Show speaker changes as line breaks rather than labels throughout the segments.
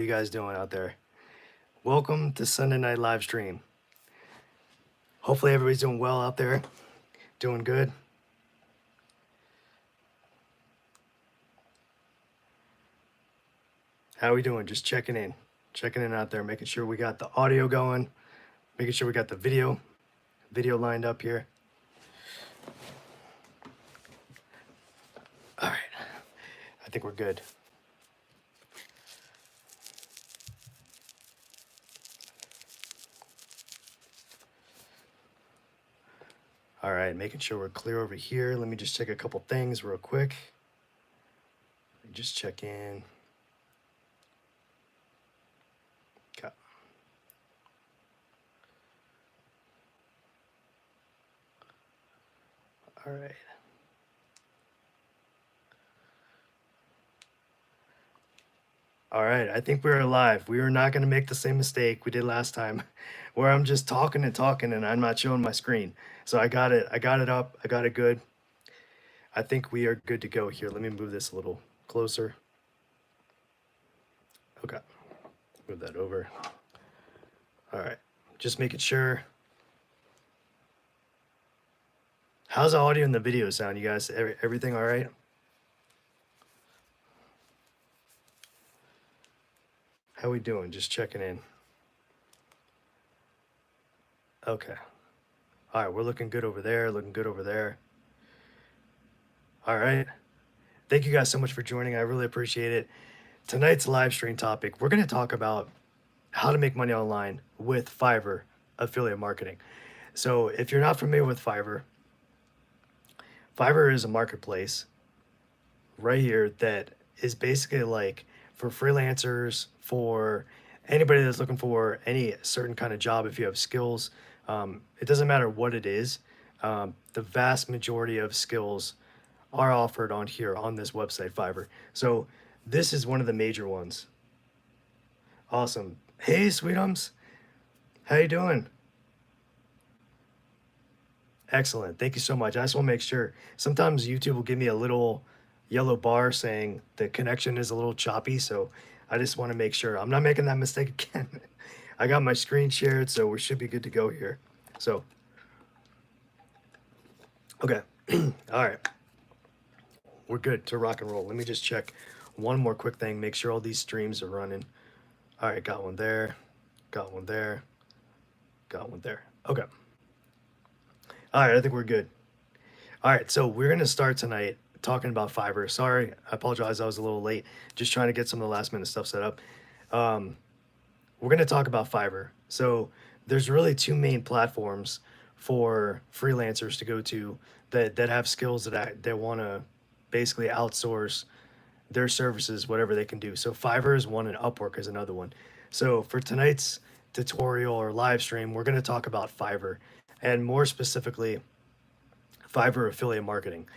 you guys doing out there? Welcome to Sunday Night Live Stream. Hopefully everybody's doing well out there, doing good. How are we doing? Just checking in out there, making sure we got the audio going, making sure we got the video lined up here. All right, I think we're good. All right, making sure we're clear over here. Let me just check a couple things real quick. Just check in. Okay. All right. All right, I think we're live. We are not going to make the same mistake we did last time, where I'm just talking and I'm not showing my screen. So I got it up, I got it good. I think we are good to go here. Let me move this a little closer. Okay, move that over. All right, just making sure. How's the audio and the video sound, you guys? Everything all right? How we doing? Just checking in. Okay. All right, we're looking good over there, looking good over there. All right. Thank you guys so much for joining. I really appreciate it. Tonight's live stream topic, we're going to talk about how to make money online with Fiverr affiliate marketing. So if you're not familiar with Fiverr, Fiverr is a marketplace right here that is basically like for freelancers, for anybody that's looking for any certain kind of job. If you have skills, it doesn't matter what it is. The vast majority of skills are offered on here on this website, Fiverr. So this is one of the major ones. Awesome. Hey, Sweetums. How you doing? Excellent. Thank you so much. I just want to make sure. Sometimes YouTube will give me a little yellow bar saying the connection is a little choppy, so I just want to make sure I'm not making that mistake again. I got my screen shared, so we should be good to go here. So, okay. All right. We're good to rock and roll. Let me just check one more quick thing, make sure all these streams are running. All right, got one there, got one there, got one there. Okay. All right, I think we're good. All right, so we're gonna start tonight talking about Fiverr. Sorry, I apologize, I was a little late. Just trying to get some of the last minute stuff set up. We're gonna talk about Fiverr. So there's really two main platforms for freelancers to go to that have skills that want to basically outsource their services, whatever they can do. So Fiverr is one and Upwork is another one. So for tonight's tutorial or live stream, we're going to talk about Fiverr and more specifically Fiverr affiliate marketing.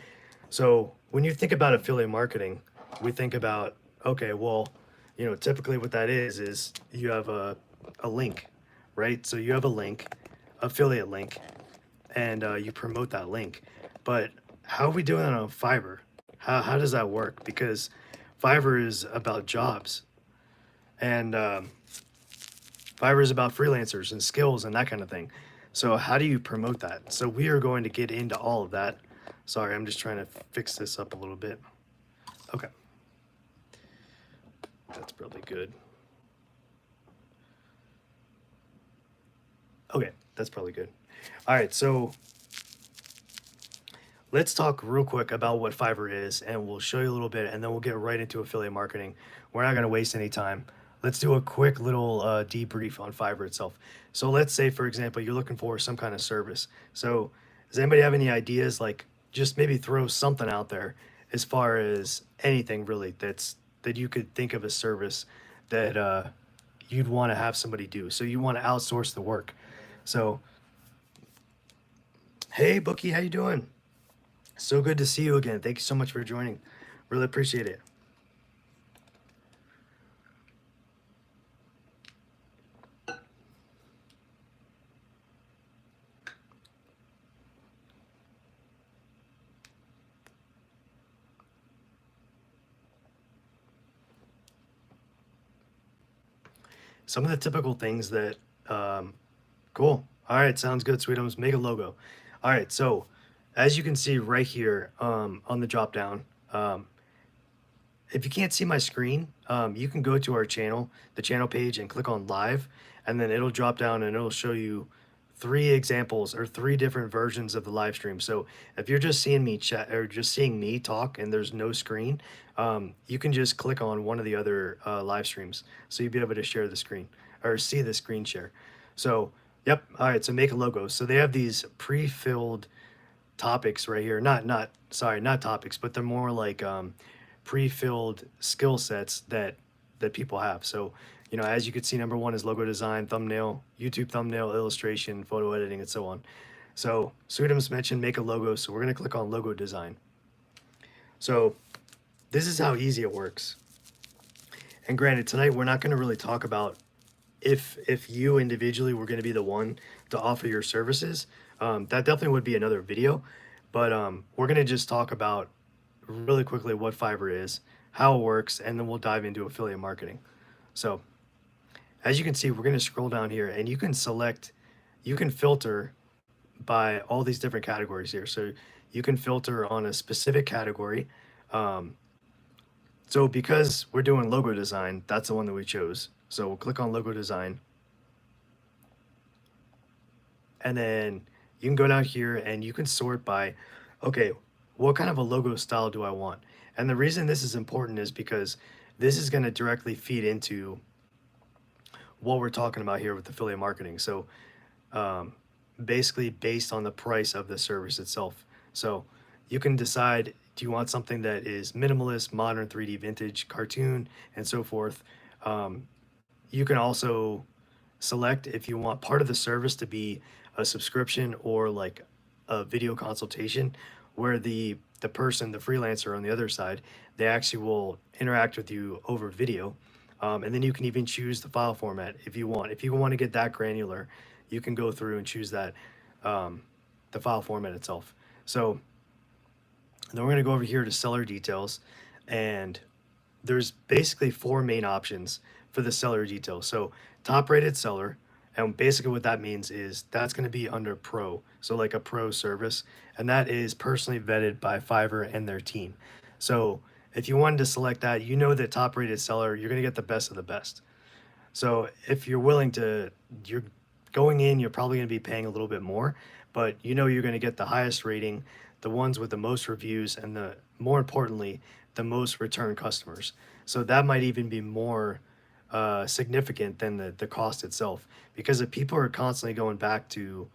So when you think about affiliate marketing, we think about, okay, well, you know, typically what that is you have a link, right? So you have a link, affiliate link, and you promote that link. But how are we doing that on Fiverr? How does that work? Because Fiverr is about jobs, and Fiverr is about freelancers and skills and that kind of thing. So how do you promote that? So we are going to get into all of that. Sorry, I'm just trying to fix this up a little bit. Okay. That's probably good. Okay, that's probably good. All right, so let's talk real quick about what Fiverr is, and we'll show you a little bit, and then we'll get right into affiliate marketing. We're not going to waste any time. Let's do a quick little debrief on Fiverr itself. So let's say, for example, you're looking for some kind of service. So does anybody have any ideas? Like, just maybe throw something out there as far as anything really that you could think of a service that you'd want to have somebody do. So you want to outsource the work. So, hey, Bookie, how you doing? So good to see you again. Thank you so much for joining. Really appreciate it. some of the typical things that, cool. All right, sounds good, Sweetums. Make a logo. All right, so as you can see right here on the drop down, if you can't see my screen, you can go to our channel, the channel page, and click on live, and then it'll drop down and it'll show you 3 examples or 3 different versions of the live stream. So if you're just seeing me chat or just seeing me talk and there's no screen, you can just click on one of the other live streams. So you'll be able to share the screen or see the screen share. So, yep. All right. So make a logo. So they have these pre-filled topics right here. Not topics, but they're more like pre-filled skill sets that people have. So, as you can see, number 1 is logo design, thumbnail, YouTube thumbnail, illustration, photo editing, and so on. So Sweetums mentioned make a logo, so we're going to click on logo design. So this is how easy it works. And granted, tonight we're not going to really talk about if you individually were going to be the one to offer your services. That definitely would be another video, but we're going to just talk about really quickly what Fiverr is, how it works, and then we'll dive into affiliate marketing. So as you can see, we're going to scroll down here and you can filter by all these different categories here. So you can filter on a specific category. So because we're doing logo design, that's the one that we chose. So we'll click on logo design. And then you can go down here and you can sort by, okay, what kind of a logo style do I want? And the reason this is important is because this is going to directly feed into what we're talking about here with affiliate marketing. So basically based on the price of the service itself. So you can decide, do you want something that is minimalist, modern, 3D, vintage, cartoon, and so forth. You can also select if you want part of the service to be a subscription or like a video consultation where the person, the freelancer on the other side, they actually will interact with you over video. And then you can even choose the file format if you want. If you want to get that granular, you can go through and choose that, the file format itself. So then we're going to go over here to seller details, and there's basically 4 main options for the seller details. So top rated seller, and basically what that means is that's going to be under pro. So like a pro service, and that is personally vetted by Fiverr and their team. So if you wanted to select that, that top rated seller, you're going to get the best of the best. So if you're willing to, you're going in, you're probably going to be paying a little bit more, but you're going to get the highest rating, the ones with the most reviews, and more importantly, the most return customers. So that might even be more significant than the cost itself, because if people are constantly going back to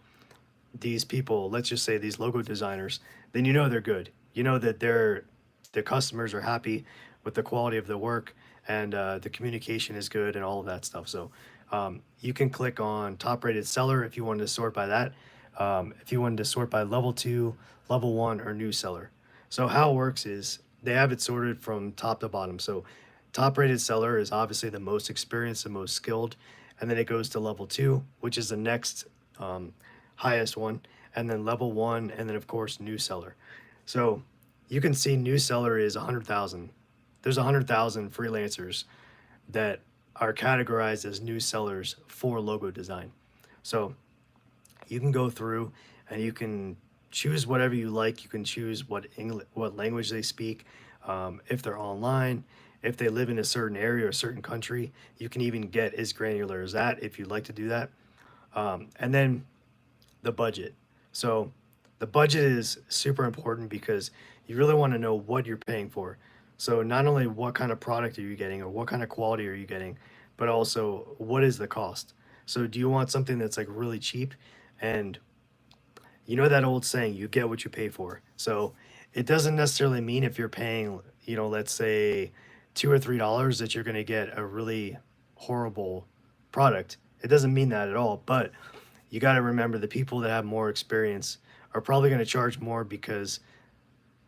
these people, let's just say these logo designers, then they're good. That the customers are happy with the quality of the work, and the communication is good and all of that stuff. So you can click on top rated seller if you wanted to sort by that. If you wanted to sort by level 2, level 1, or new seller. So how it works is they have it sorted from top to bottom. So top rated seller is obviously the most experienced and most skilled, and then it goes to level 2, which is the next highest one, and then level 1, and then of course new seller. So you can see new seller is 100,000. There's 100,000 freelancers that are categorized as new sellers for logo design. So you can go through and you can choose whatever you like. You can choose what language they speak, if they're online, if they live in a certain area or a certain country. You can even get as granular as that if you'd like to do that. And then the budget. So the budget is super important because you really want to know what you're paying for. So not only what kind of product are you getting or what kind of quality are you getting, but also what is the cost. So do you want something that's like really cheap? And that old saying, you get what you pay for. So it doesn't necessarily mean if you're paying, let's say $2 or $3 that you're going to get a really horrible product. It doesn't mean that at all. But you got to remember the people that have more experience are probably going to charge more because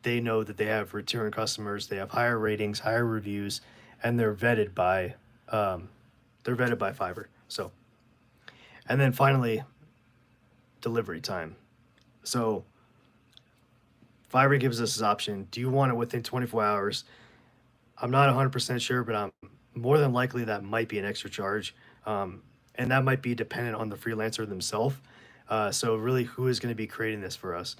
they know that they have return customers, they have higher ratings, higher reviews, and they're vetted by Fiverr. So, and then finally, delivery time. So Fiverr gives us this option. Do you want it within 24 hours? I'm not 100% sure, but more than likely that might be an extra charge. And that might be dependent on the freelancer themselves. So really, who is going to be creating this for us?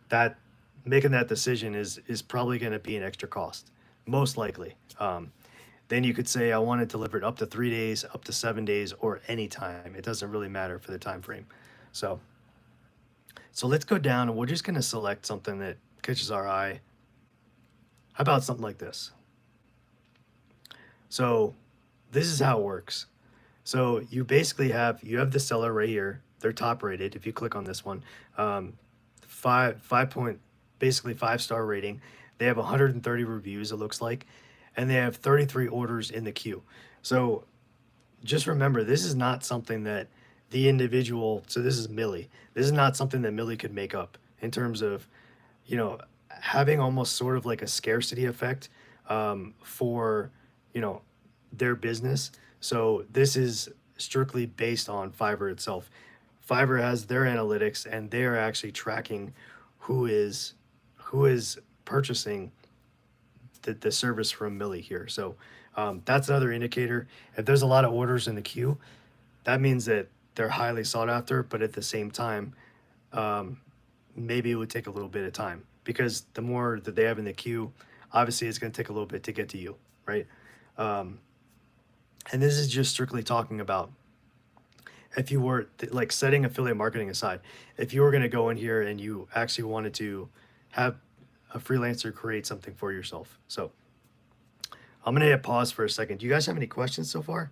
That making that decision is probably going to be an extra cost, most likely. Then you could say I want it delivered up to 3 days, up to 7 days, or any time. It doesn't really matter for the time frame. So so let's go down and we're just going to select something that catches our eye. How about something like this? So this is how it works. So you basically have the seller right here. They're top rated. If you click on this one, five point, basically 5-star rating. They have 130 reviews. It looks like, and they have 33 orders in the queue. So just remember, this is not something that the individual. So this is Millie. This is not something that Millie could make up in terms of, you know, having almost sort of like a scarcity effect for, you know, their business. So this is strictly based on Fiverr itself. Fiverr has their analytics and they are actually tracking who is purchasing the service from Millie here. So that's another indicator. If there's a lot of orders in the queue, that means that they're highly sought after, but at the same time, maybe it would take a little bit of time because the more that they have in the queue, obviously it's going to take a little bit to get to you, right? And this is just strictly talking about if you were like setting affiliate marketing aside, if you were going to go in here and you actually wanted to have a freelancer create something for yourself. So I'm going to hit pause for a second. Do you guys have any questions so far?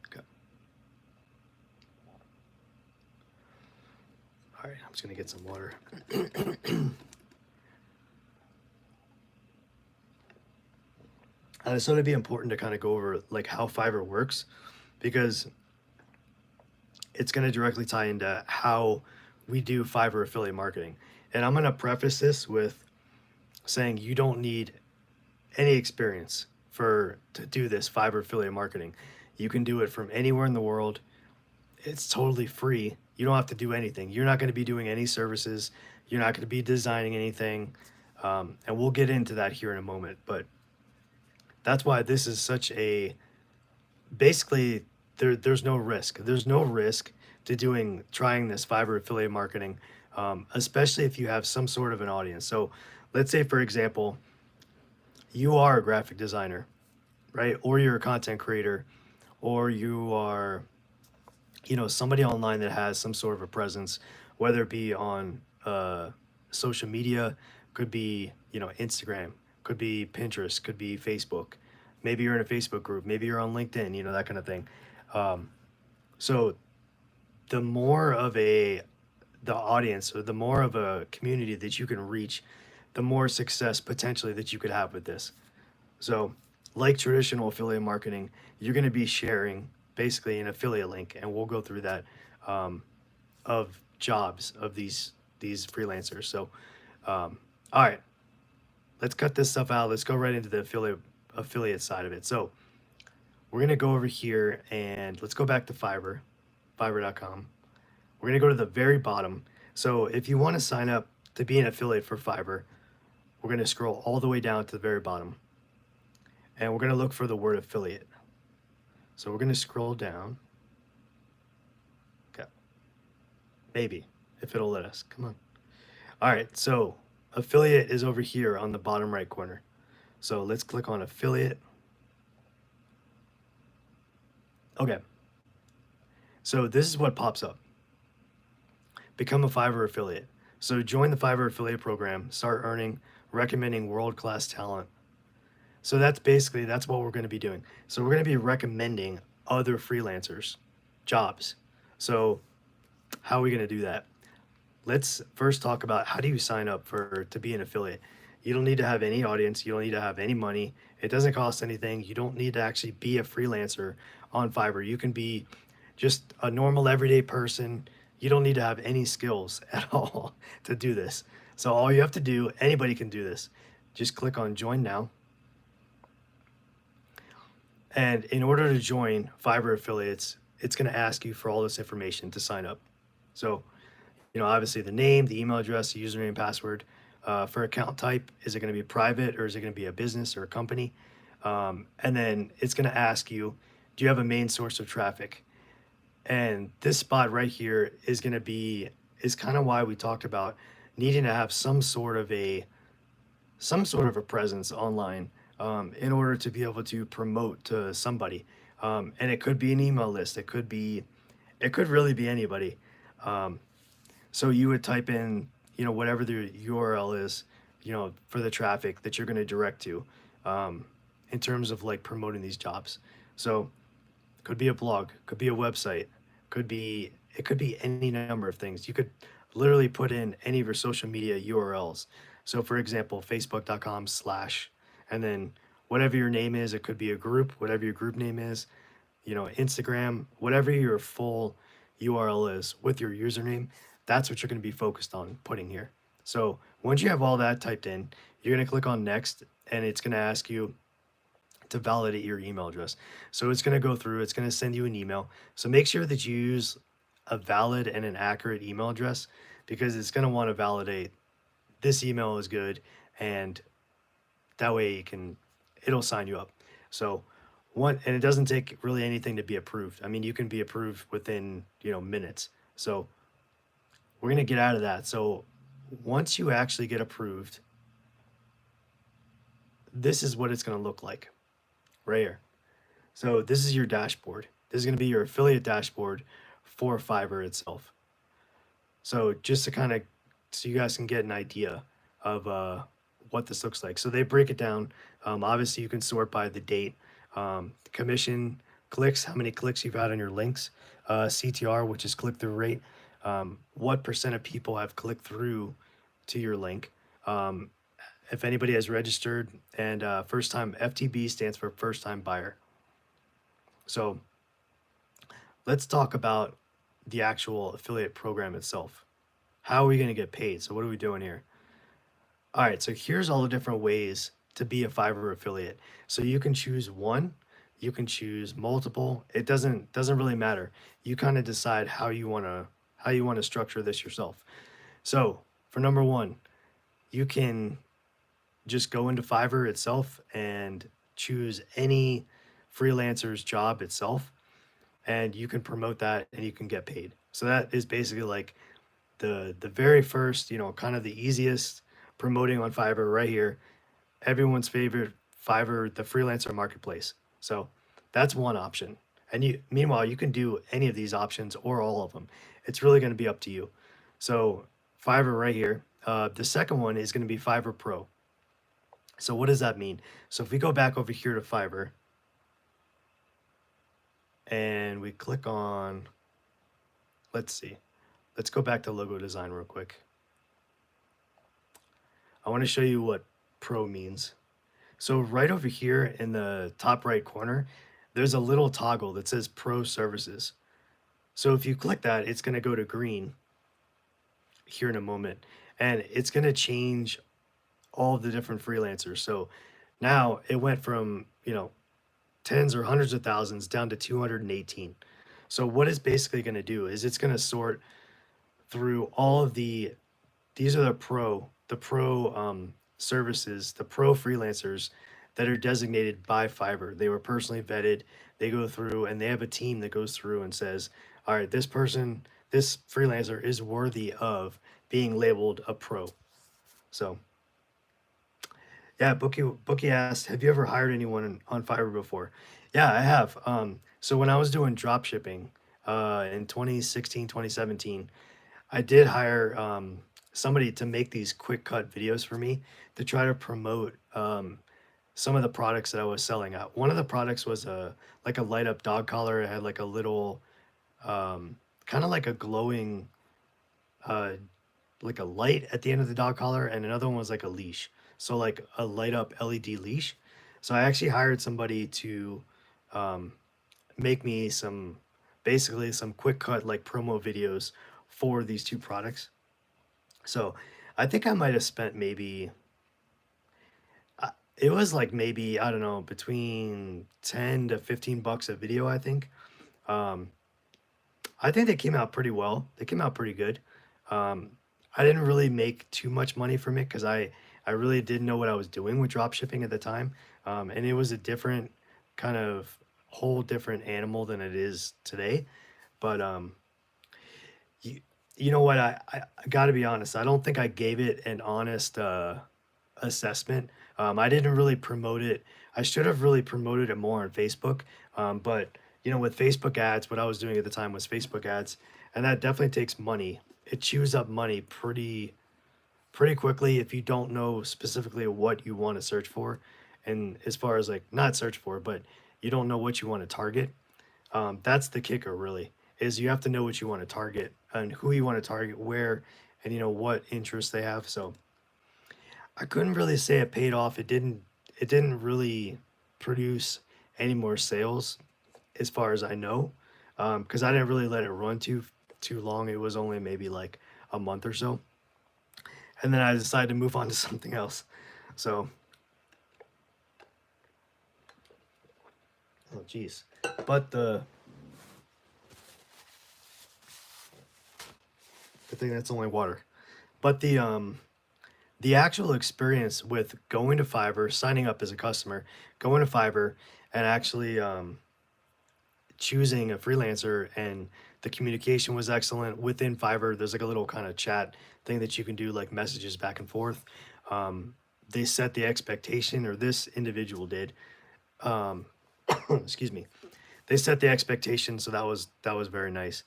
Okay. All right, I'm just going to get some water. So it'd be important to kind of go over like how Fiverr works because it's going to directly tie into how we do Fiverr affiliate marketing. And I'm going to preface this with saying you don't need any experience to do this Fiverr affiliate marketing. You can do it from anywhere in the world. It's totally free. You don't have to do anything. You're not going to be doing any services. You're not going to be designing anything. And we'll get into that here in a moment. But that's why this is such a basically there's no risk. There's no risk to trying this Fiverr affiliate marketing, especially if you have some sort of an audience. So let's say, for example, you are a graphic designer, right? Or you're a content creator, or you are, somebody online that has some sort of a presence, whether it be on social media, could be, Instagram, could be Pinterest, could be Facebook. Maybe you're in a Facebook group, maybe you're on LinkedIn, that kind of thing. So the more of the audience or the more of a community that you can reach, the more success potentially that you could have with this. So like traditional affiliate marketing, you're going to be sharing basically an affiliate link, and we'll go through that of jobs of these freelancers. So all right, let's cut this stuff out. Let's go right into the affiliate side of it. So we're going to go over here and let's go back to fiverr.com. We're going to go to the very bottom. So if you want to sign up to be an affiliate for Fiverr, we're going to scroll all the way down to the very bottom and we're going to look for the word affiliate. So we're going to scroll down. Okay. Maybe, if it'll let us. Come on. All right. So affiliate is over here on the bottom right corner. So let's click on affiliate. Okay. So this is what pops up. Become a Fiverr affiliate. So join the Fiverr affiliate program, start earning, recommending world-class talent. So that's what we're going to be doing. So we're going to be recommending other freelancers jobs. So how are we going to do that? Let's first talk about how do you sign up to be an affiliate. You don't need to have any audience. You don't need to have any money. It doesn't cost anything. You don't need to actually be a freelancer on Fiverr. You can be just a normal everyday person. You don't need to have any skills at all to do this. So all you have to do, anybody can do this. Just click on join now. And in order to join Fiverr affiliates, it's going to ask you for all this information to sign up. So obviously the name, the email address, the username, password. For account type, is it going to be private or is it going to be a business or a company? And then it's going to ask you, do you have a main source of traffic? And this spot right here is kind of why we talked about needing to have some sort of a presence online, in order to be able to promote to somebody. And it could be an email list. It could really be anybody. Um, so you would type in, whatever the URL is, for the traffic that you're going to direct to, um, in terms of like promoting these jobs. So could be a blog, could be a website, it could be any number of things. You could literally put in any of your social media URLs. So for example, facebook.com/, and then whatever your name is, it could be a group, whatever your group name is, Instagram, whatever your full URL is with your username, that's what you're going to be focused on putting here. So once you have all that typed in, you're going to click on next, and it's going to ask you to validate your email address. So it's going to go through, it's going to send you an email. So make sure that you use a valid and an accurate email address, because it's going to want to validate this email is good, and that way it'll sign you up. So and it doesn't take really anything to be approved. I mean, you can be approved within, minutes. So we're going to get out of that. So once you actually get approved, this is what it's going to look like right here. So this is your dashboard. This is going to be your affiliate dashboard for Fiverr itself. So just so you guys can get an idea of what this looks like. So they break it down. Obviously, you can sort by the date, commission, clicks, how many clicks you've had on your links, CTR, which is click-through rate, what percent of people have clicked through to your link, if anybody has registered, and first time, FTB stands for first time buyer. So let's talk about the actual affiliate program itself. How are we going to get paid? So what are we doing here? All right, so here's all the different ways to be a Fiverr affiliate. So you can choose one, you can choose multiple. It doesn't really matter. You kind of decide how you want to structure this yourself. So for number one, you can just go into Fiverr itself and choose any freelancer's job itself, and you can promote that and you can get paid. So that is basically like the very first, kind of the easiest promoting on Fiverr right here. Everyone's favorite Fiverr, the freelancer marketplace. So that's one option. And meanwhile, you can do any of these options or all of them. It's really going to be up to you. So Fiverr right here. The second one is going to be Fiverr Pro. So what does that mean? So if we go back over here to Fiverr and we click on, let's go back to logo design real quick. I want to show you what Pro means. So right over here in the top right corner, there's a little toggle that says Pro Services. So if you click that, it's going to go to green here in a moment, and it's going to change all of the different freelancers. So now it went from, tens or hundreds of thousands down to 218. So what it's basically going to do is it's going to sort through all of these are the pro services, the pro freelancers that are designated by Fiverr. They were personally vetted. They go through and they have a team that goes through and says, all right, this freelancer is worthy of being labeled a pro. So yeah, Bookie asked, have you ever hired anyone on Fiverr before? Yeah, I have. So when I was doing drop shipping in 2016, 2017, I did hire somebody to make these quick cut videos for me to try to promote some of the products that I was selling. One of the products was like a light up dog collar. It had like a little kind of like a glowing like a light at the end of the dog collar, and another one was like a leash. So like a light up LED leash. So I actually hired somebody to make me basically some quick cut like promo videos for these two products. So I think I might have spent maybe, it was like maybe, I don't know, between 10 to 15 bucks a video, I think. I think they came out pretty well. They came out pretty good. I didn't really make too much money from it because I really didn't know what I was doing with drop shipping at the time. And it was a different kind of whole different animal than it is today. But you, you know what? I got to be honest. I don't think I gave it an honest assessment. I didn't really promote it. I should have really promoted it more on Facebook. But with Facebook ads, what I was doing at the time was Facebook ads, and that definitely takes money. It chews up money pretty quickly if you don't know specifically what you want to search for, and as far as like not search for, but you don't know what you want to target. That's the kicker, really, is you have to know what you want to target and who you want to target, where, and what interests they have. So I couldn't really say it paid off. It didn't really produce any more sales as far as I know, because I didn't really let it run too long. It was only maybe like a month or so, and then I decided to move on to something else. So, oh geez, but the thing that's only water. But the actual experience with going to Fiverr, signing up as a customer, going to Fiverr, and actually choosing a freelancer, and the communication was excellent within Fiverr. There's like a little kind of chat thing that you can do, like messages back and forth. Um, they set the expectation, or this individual did. Um, excuse me. They set the expectation, so that was very nice.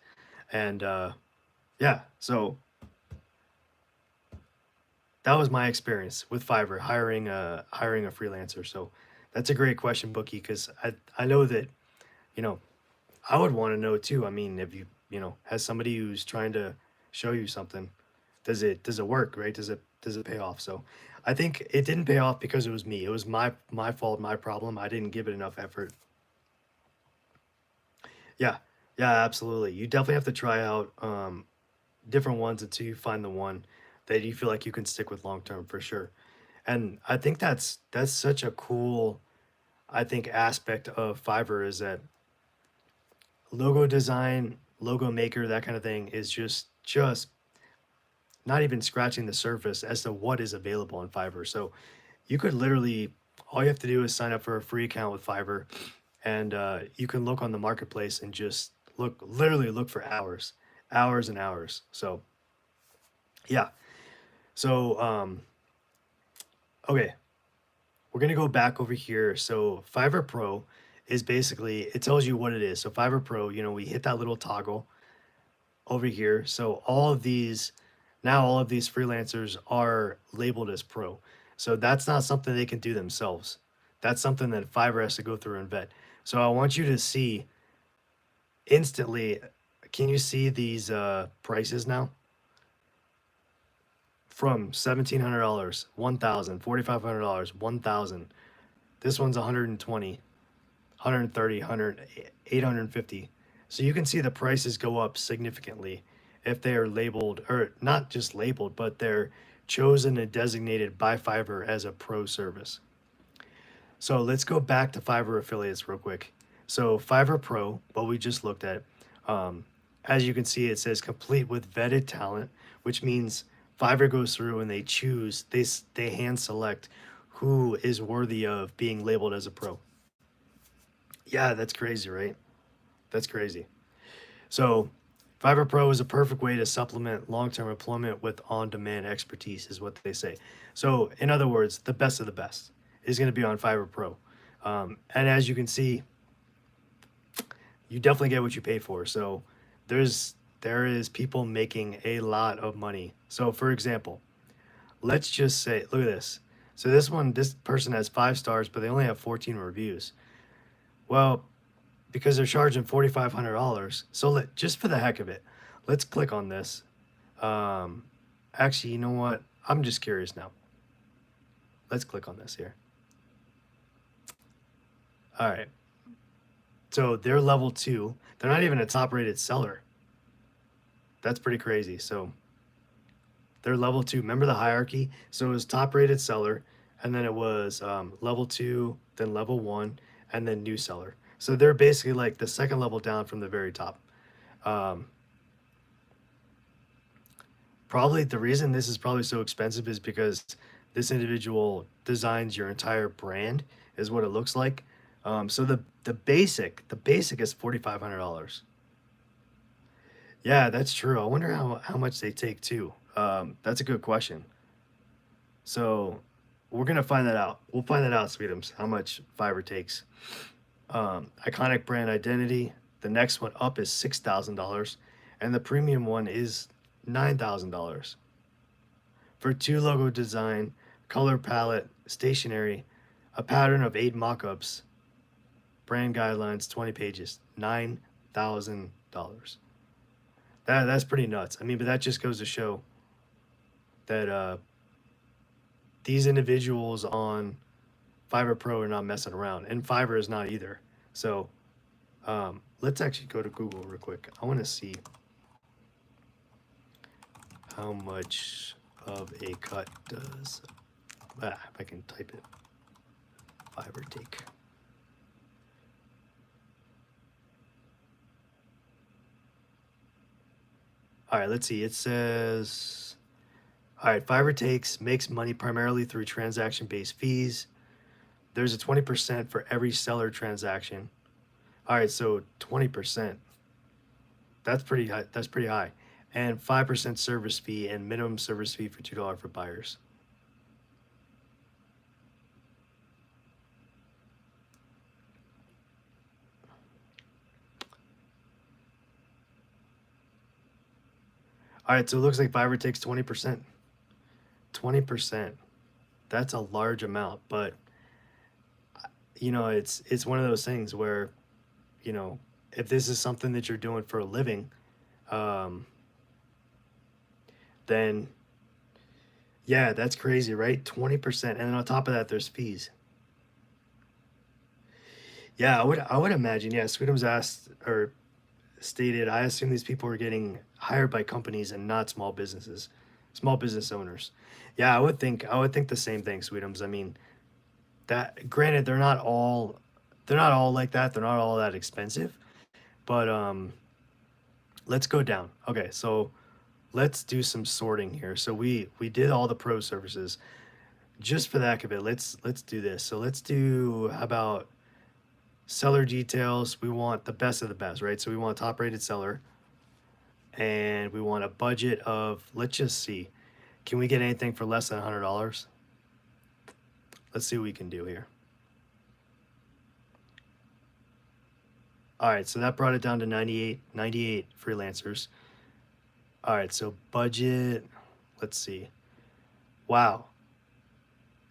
And yeah, so that was my experience with Fiverr, hiring a freelancer. So that's a great question, Bookie, because I know that you know I would want to know too. I mean, if has somebody who's trying to show you something, does it work, right? Does it pay off? So I think it didn't pay off because it was me. It was my fault, my problem. I didn't give it enough effort. Yeah, yeah, absolutely. You definitely have to try out different ones until you find the one that you feel like you can stick with long term, for sure. And I think that's such a cool, I think, aspect of Fiverr, is that logo design, logo maker, that kind of thing is just not even scratching the surface as to what is available on Fiverr. So you could literally, all you have to do is sign up for a free account with Fiverr, and you can look on the marketplace and just literally look for hours, hours and hours. So yeah. So okay, we're gonna go back over here. So Fiverr Pro is basically, it tells you what it is. So Fiverr Pro, we hit that little toggle over here. So all of these freelancers are labeled as pro. So that's not something they can do themselves. That's something that Fiverr has to go through and vet. So I want you to see instantly. Can you see these prices now? From $1,700, 1,000, $4,500, 1,000. This one's 120, 130, 100, 850. So you can see the prices go up significantly if they are labeled, or not just labeled, but they're chosen and designated by Fiverr as a pro service. So let's go back to Fiverr affiliates real quick. So Fiverr Pro, what we just looked at, um, as you can see, it says complete with vetted talent, which means Fiverr goes through and they choose, they hand select who is worthy of being labeled as a pro. Yeah, that's crazy, right? That's crazy. So Fiverr Pro is a perfect way to supplement long-term employment with on-demand expertise, is what they say. So in other words, the best of the best is going to be on Fiverr Pro. And as you can see, you definitely get what you pay for. So there is people making a lot of money. So for example, let's just say, look at this. So this person has 5 stars, but they only have 14 reviews. Well, because they're charging $4,500. So just for the heck of it, let's click on this. Um, Actually, you know what? I'm just curious now. Let's click on this here. All right. So they're level 2. They're not even a top rated seller. That's pretty crazy. So they're level 2. Remember the hierarchy? So it was top rated seller, and then it was level 2, then level 1, and then new seller. So they're basically like the second level down from the very top. Um, Probably the reason this is probably so expensive is because this individual designs your entire brand is what it looks like. So the basic is $4,500. Yeah, that's true. I wonder how much they take too. That's a good question. So we're gonna find that out. We'll find that out, Sweetums, how much Fiverr takes. Iconic brand identity. The next one up is $6,000, and the premium one is $9,000 for 2 logo design, color palette, stationery, a pattern of 8 mock-ups, brand guidelines, 20 pages, $9,000. That's pretty nuts. I mean, but that just goes to show that these individuals on Fiverr Pro are not messing around, and Fiverr is not either. So let's actually go to Google real quick. I want to see how much of a cut does, if I can type it, Fiverr take. All right, let's see. It says, all right, Fiverr makes money primarily through transaction-based fees. There's a 20% for every seller transaction. All right, so 20%. That's pretty high. That's pretty high. And 5% service fee and minimum service fee for $2 for buyers. All right, so it looks like Fiverr takes 20%. 20%. That's a large amount, but it's one of those things where, if this is something that you're doing for a living, then yeah, that's crazy, right? 20%, and then on top of that, there's fees. Yeah, I would imagine. Yeah, Sweetums asked or stated, I assume these people are getting hired by companies and not small businesses, small business owners. Yeah, I would think the same thing, Sweetums. I mean, that granted, they're not all like that. They're not all that expensive, but let's go down. Okay, so let's do some sorting here. So we did all the pro services. Just for the heck of it, let's do this. So let's do, how about seller details? We want the best of the best, right? So we want a top rated seller, and we want a budget of, let's just see, can we get anything for less than $100? Let's see what we can do here. All right, so that brought it down to 98 freelancers. All right, so budget, let's see. Wow.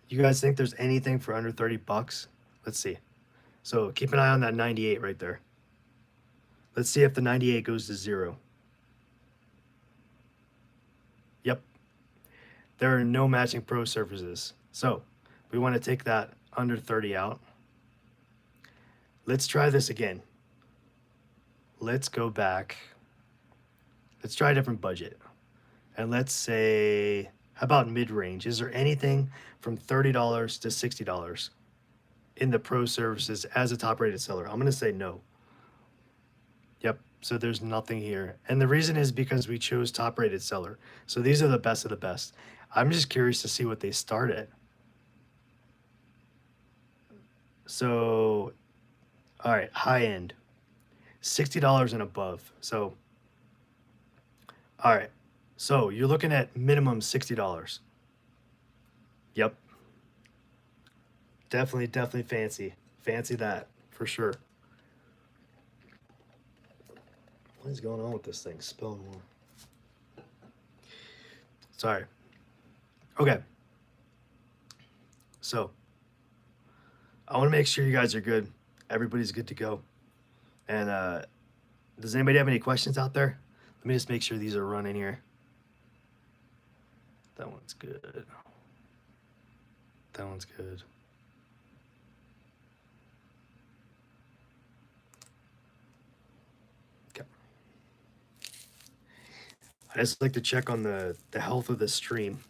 You guys think there's anything for under 30 bucks? Let's see. So keep an eye on that 98 right there. Let's see if the 98 goes to 0. Yep. There are no matching pro services. So we want to take that under 30 out. Let's try this again. Let's go back. Let's try a different budget. And let's say, how about mid-range? Is there anything from $30 to $60 in the pro services as a top-rated seller? I'm going to say no. Yep, so there's nothing here. And the reason is because we chose top-rated seller. So these are the best of the best. I'm just curious to see what they start at. So, all right, high-end, $60 and above. So, all right, so you're looking at minimum $60. Yep. Definitely fancy. Fancy that, for sure. What is going on with this thing? Spilling more. Sorry. Okay. So, I want to make sure you guys are good. Everybody's good to go. And does anybody have any questions out there? Let me just make sure these are running here. That one's good. That one's good. Okay. I just like to check on the health of the stream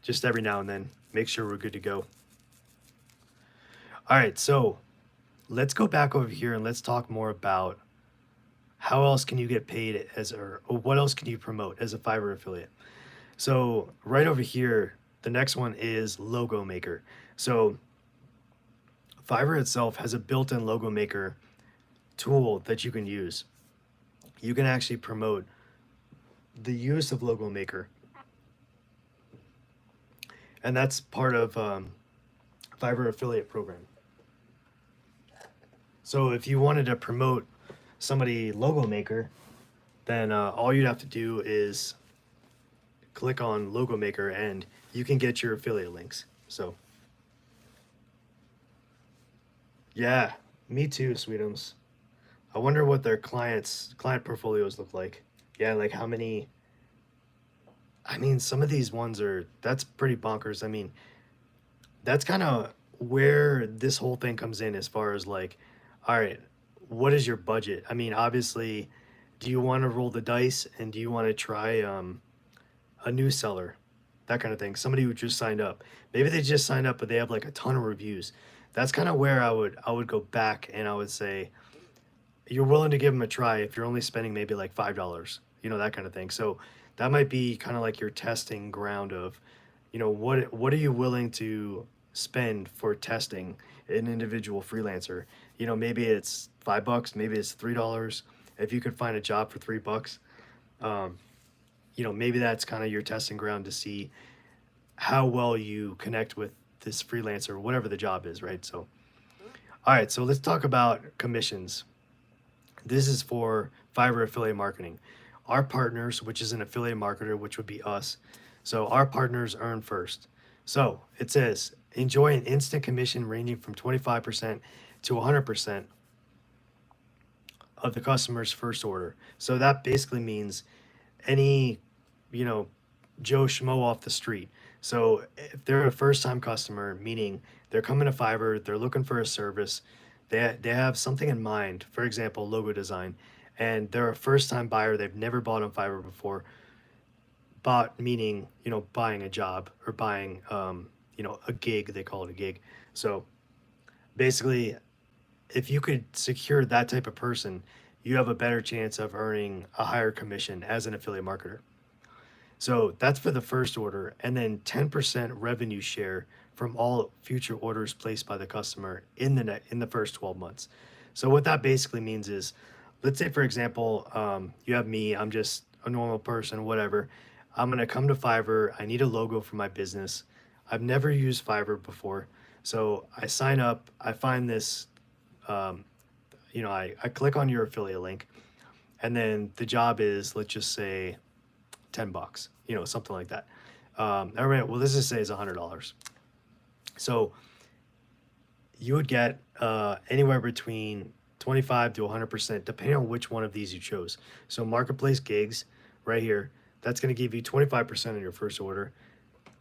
just every now and then. Make sure we're good to go. All right, so let's go back over here and let's talk more about how else can you get paid as, or what else can you promote as a Fiverr affiliate? So right over here, the next one is logo maker. So Fiverr itself has a built-in logo maker tool that you can use. You can actually promote the use of logo maker, and that's part of Fiverr affiliate program. So if you wanted to promote somebody logo maker, then all you'd have to do is click on logo maker and you can get your affiliate links. So yeah, me too, Sweetums. I wonder what their client portfolios look like. Yeah, like how many. I mean, some of these ones are, that's pretty bonkers. I mean, that's kind of where this whole thing comes in as far as like, all right, what is your budget? I mean, obviously, do you want to roll the dice and do you want to try a new seller, that kind of thing? Somebody who just signed up. Maybe they just signed up, but they have like a ton of reviews. That's kind of where I would go back and I would say, you're willing to give them a try if you're only spending maybe like $5, that kind of thing. So that might be kind of like your testing ground of, what are you willing to spend for testing an individual freelancer? Maybe it's $5, maybe it's $3. If you could find a job for $3, maybe that's kind of your testing ground to see how well you connect with this freelancer, whatever the job is, right? So, all right, so let's talk about commissions. This is for Fiverr affiliate marketing. Our partners, which is an affiliate marketer, which would be us. So our partners earn first. So it says, enjoy an instant commission ranging from 25% to 100% of the customer's first order. So that basically means any, Joe Schmo off the street. So if they're a first time customer, meaning they're coming to Fiverr, they're looking for a service, they have something in mind, for example, logo design, and they're a first time buyer, they've never bought on Fiverr before. Bought meaning, buying a job or buying, a gig, they call it a gig. So basically, if you could secure that type of person, you have a better chance of earning a higher commission as an affiliate marketer. So that's for the first order, and then 10% revenue share from all future orders placed by the customer in the first 12 months. So what that basically means is, let's say for example, you have me, I'm just a normal person, whatever. I'm gonna come to Fiverr. I need a logo for my business. I've never used Fiverr before, so I sign up. I find this, I click on your affiliate link, and then the job is, let's just say, $10, something like that. All right, well, let's just say it's $100. So you would get anywhere between 25 to 100%, depending on which one of these you chose. So marketplace gigs, right here, that's going to give you 25% on your first order.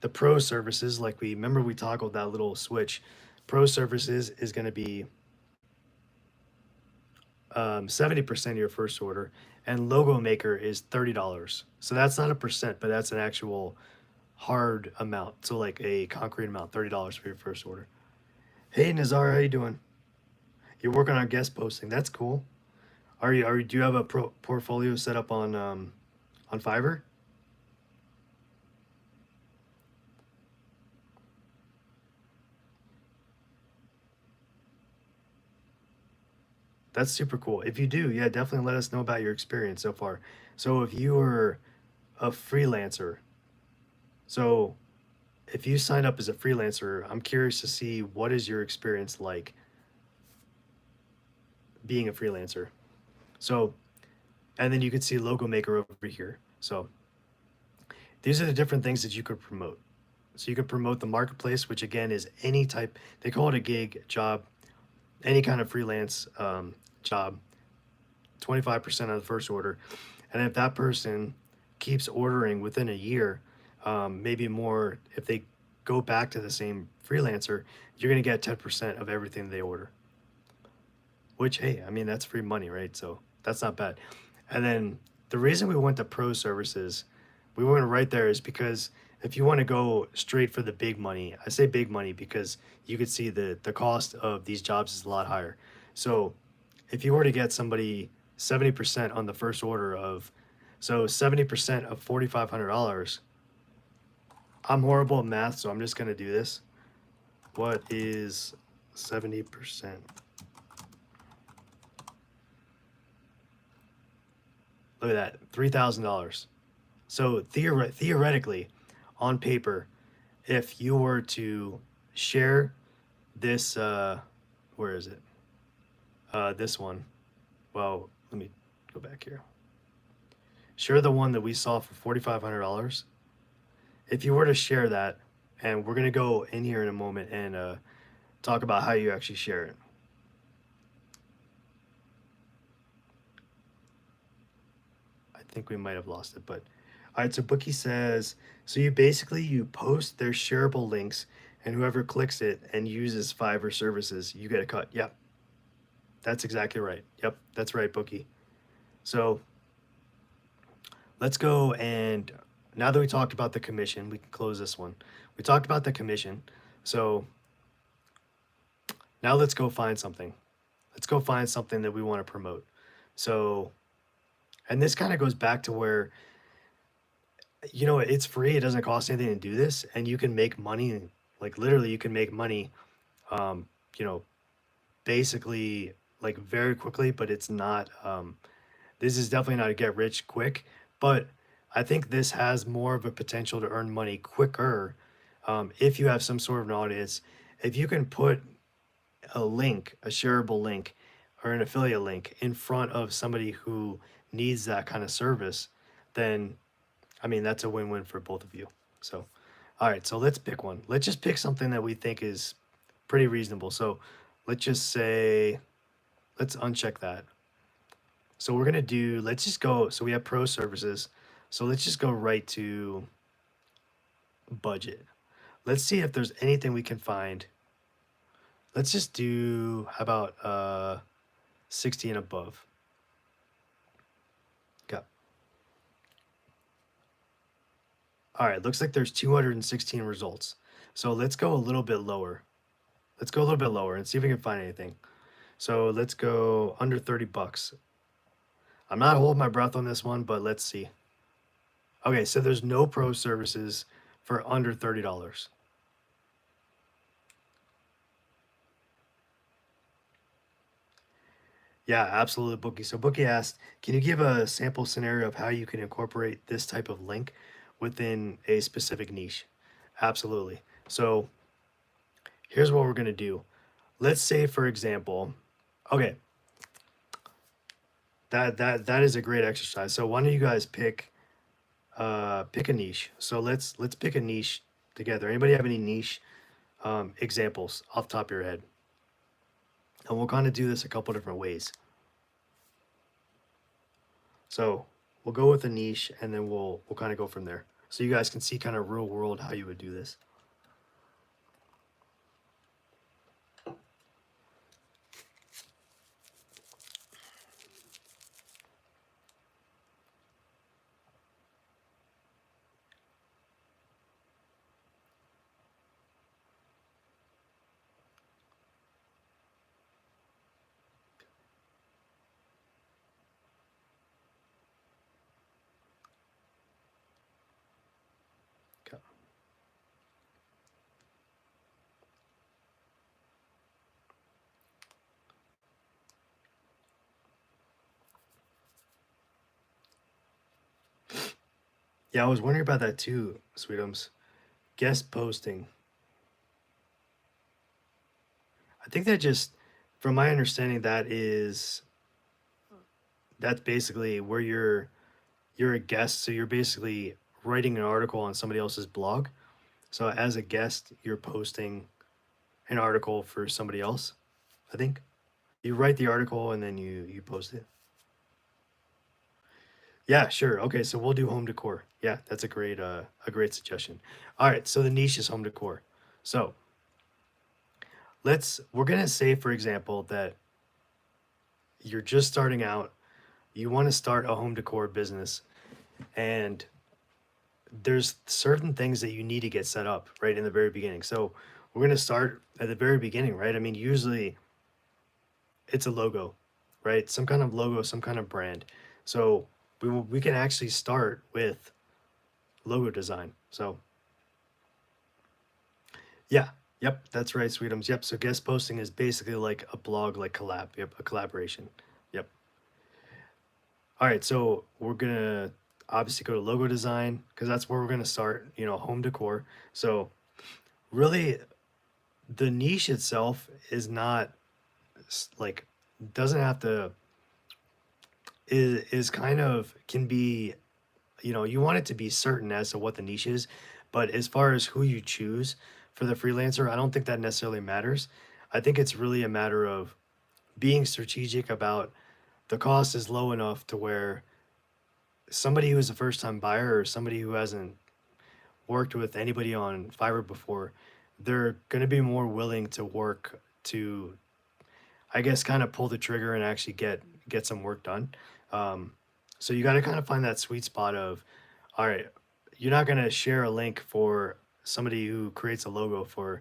The pro services, like we toggled that little switch. Pro services is going to be 70% of your first order, and logo maker is $30. So that's not a percent, but that's an actual hard amount. So like a concrete amount, $30 for your first order. Hey Nazar, how you doing? You're working on guest posting. That's cool. Do you have a portfolio set up on Fiverr? That's super cool. If you do, yeah, definitely let us know about your experience so far. So if you were a freelancer, so if you signed up as a freelancer, I'm curious to see what is your experience like being a freelancer. So, and then you could see logo maker over here. So these are the different things that you could promote. So you could promote the marketplace, which again is any type, they call it a gig job, any kind of freelance job, 25% of the first order. And if that person keeps ordering within a year, maybe more, if they go back to the same freelancer, you're going to get 10% of everything they order. Which, hey, I mean, that's free money, right? So that's not bad. And then the reason we went to pro services, we went right there, is because if you want to go straight for the big money, I say big money because you could see the cost of these jobs is a lot higher. So if you were to get somebody 70% on the first order of, so 70% of $4,500. I'm horrible at math, so I'm just going to do this. What is 70%? Look at that, $3,000. So theoretically, on paper, if you were to share this, where is it? This one. Well, let me go back here. Share the one that we saw for $4,500. If you were to share that, and we're gonna go in here in a moment and talk about how you actually share it. I think we might have lost it, but all right. So Bookie says, so you post their shareable links, and whoever clicks it and uses Fiverr services, you get a cut. Yep, that's exactly right. Yep, that's right, Bookie. So let's go, and now that we talked about the commission, we can close this one. We talked about the commission. So now let's go find something. Let's go find something that we want to promote. So, and this kind of goes back to where, you know, it's free. It doesn't cost anything to do this, and you can make money. Like literally, you can make money. You know, basically like very quickly. But it's not. This is definitely not a get rich quick. But I think this has more of a potential to earn money quicker if you have some sort of an audience. If you can put a link, a shareable link, or an affiliate link in front of somebody who needs that kind of service, then I mean, that's a win-win for both of you. So, all right, so let's pick one. Let's just pick something that we think is pretty reasonable. So let's just say, let's uncheck that. So we're gonna do, let's just go, so we have pro services. So let's just go right to budget. Let's see if there's anything we can find. Let's just do, how about 60 and above? Got. All right, looks like there's 216 results. So let's go a little bit lower. Let's go a little bit lower and see if we can find anything. So let's go under 30 bucks. I'm not holding my breath on this one, but let's see. Okay, so there's no pro services for under $30. Yeah, absolutely, Bookie. So Bookie asked, can you give a sample scenario of how you can incorporate this type of link within a specific niche? Absolutely. So here's what we're going to do. Let's say, for example, okay, that is a great exercise. So why don't you guys pick a niche? So let's pick a niche together. Anybody have any niche examples off the top of your head? And we'll kind of do this a couple different ways. So we'll go with a niche, and then we'll kind of go from there. So you guys can see kind of real world how you would do this. Okay. Yeah, I was wondering about that too, Sweetums. Guest posting. I think that just, from my understanding, that's basically where you're a guest, so you're basically writing an article on somebody else's blog. So as a guest, you're posting an article for somebody else. I think you write the article and then you post it. Yeah, sure. Okay, so we'll do home decor. Yeah, that's a great suggestion. All right, so the niche is home decor. So we're gonna say, for example, that you're just starting out, you want to start a home decor business, and there's certain things that you need to get set up right in the very beginning. So we're gonna start at the very beginning, right? I mean, usually it's a logo, right? Some kind of logo, some kind of brand. So we can actually start with logo design. So yeah, yep, that's right, Sweetums. Yep. So guest posting is basically like a blog, like collab. Yep, a collaboration. Yep. All right, so we're gonna obviously go to logo design because that's where we're gonna start. Home decor. So really, the niche itself is not like doesn't have to is kind of can be, you want it to be certain as to what the niche is, but as far as who you choose for the freelancer, I don't think that necessarily matters. I think it's really a matter of being strategic about the cost is low enough to where somebody who is a first time buyer or somebody who hasn't worked with anybody on Fiverr before, they're going to be more willing to work to, I guess, kind of pull the trigger and actually get some work done. Um, so you got to kind of find that sweet spot of, all right, you're not going to share a link for somebody who creates a logo for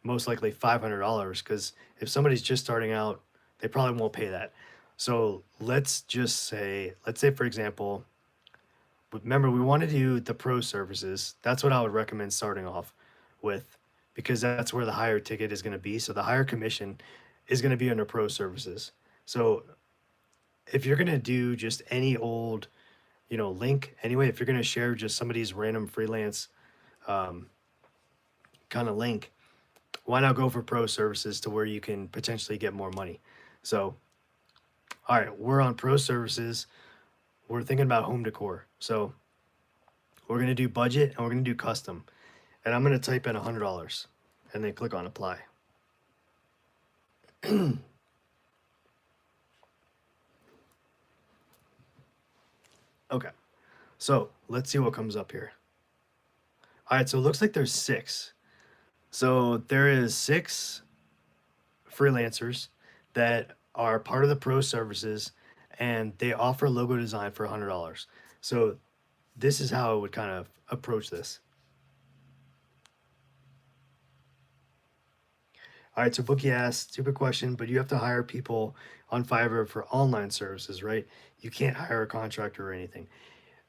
most likely $500 because if somebody's just starting out, they probably won't pay that. So let's say for example, remember we want to do the pro services. That's what I would recommend starting off with because that's where the higher ticket is going to be. So the higher commission is going to be under pro services. So if you're going to do just any old, link anyway, if you're going to share just somebody's random freelance um, kind of link, why not go for pro services to where you can potentially get more money? So, all right, we're on pro services. We're thinking about home decor. So we're going to do budget and we're going to do custom. And I'm going to type in $100 and then click on apply. Okay, so let's see what comes up here. All right, so it looks like there's 6. So there is 6 freelancers that are part of the pro services and they offer logo design for $100. So this is how I would kind of approach this. All right, so Bookie asked, stupid question, but you have to hire people on Fiverr for online services, right? You can't hire a contractor or anything.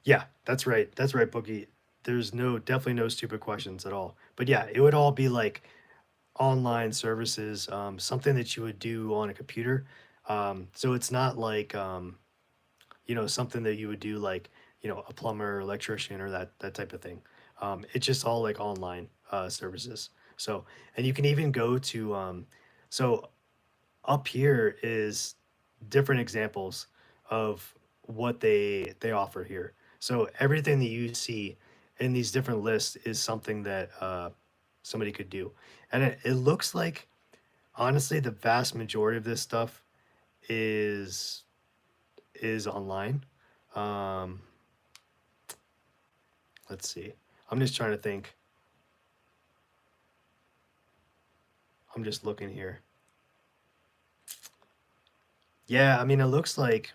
Yeah, that's right. That's right, Bookie. There's definitely no stupid questions at all. But yeah, it would all be like online services, something that you would do on a computer. So it's not like, something that you would do like, a plumber, electrician, or that type of thing. It's just all like online services. So, and you can even go to, so up here is different examples of what they offer here. So everything that you see in these different lists is something that somebody could do, and it looks like honestly the vast majority of this stuff is is online. Um, let's see. I'm just trying to think. I'm just looking here. Yeah, I mean, it looks like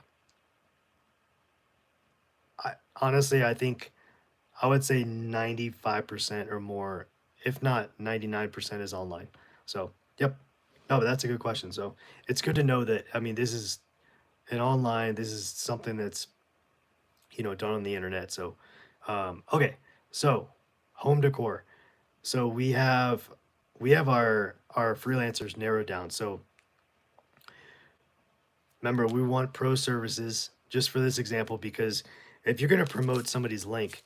honestly, I think I would say 95% or more, if not 99% is online. So, yep. No, but that's a good question. So, it's good to know that, I mean, this is an online, this is something that's, done on the internet. So, okay. So, home decor. So, we have our freelancers narrowed down. So, remember, we want pro services just for this example because if you're going to promote somebody's link,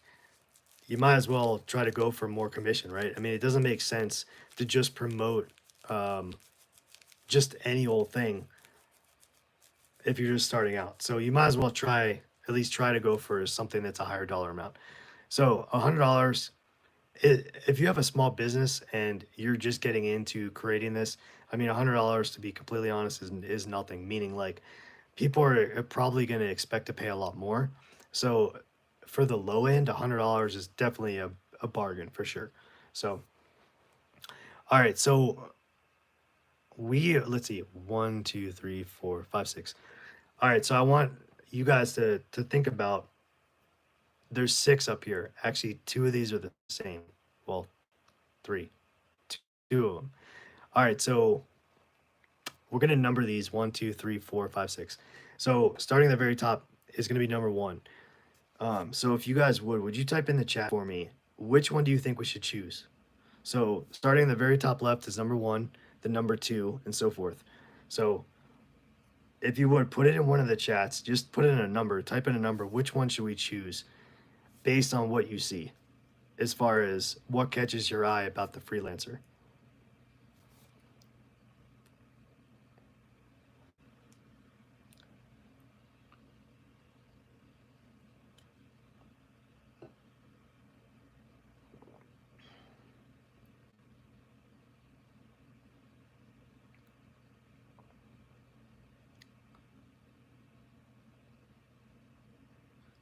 you might as well try to go for more commission, right? I mean, it doesn't make sense to just promote um, just any old thing if you're just starting out. So you might as well at least try to go for something that's a higher dollar amount. So $100, if you have a small business and you're just getting into creating this, I mean, $100 to be completely honest is nothing. Meaning like people are probably going to expect to pay a lot more. So for the low end, $100 is definitely a bargain for sure. So, all right. So let's see, 1, 2, 3, 4, 5, 6. All right. So I want you guys to think about there's 6 up here. Actually, 2 of these are the same. Well, 3, 2 of them. All right. So we're going to number these 1, 2, 3, 4, 5, 6. So starting at the very top is going to be number 1. So if you guys would you type in the chat for me, which one do you think we should choose? So starting at the very top left is number 1, the number 2, and so forth. So if you would put it in one of the chats, just put in a number, type in a number, which one should we choose based on what you see as far as what catches your eye about the freelancer.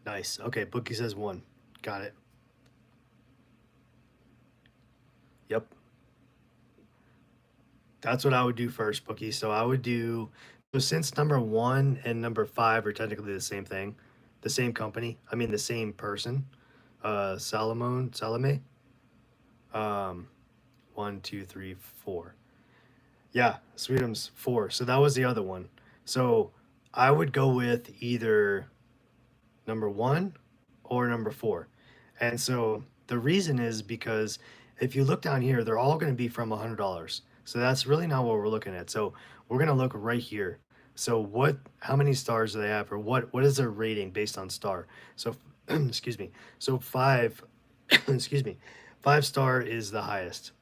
Nice. Okay, Bookie says 1. Got it. Yep. That's what I would do first, Bookie. So I would do, so since number 1 and number 5 are technically the same thing, the same company, I mean the same person, Salome, 1, 2, 3, 4. Yeah, Sweetums 4. So that was the other one. So I would go with either number 1 or number 4. And so the reason is because if you look down here, they're all going to be from $100. So that's really not what we're looking at. So we're going to look right here. So how many stars do they have, or what is their rating based on star? So excuse me. So 5 excuse me. 5-star is the highest.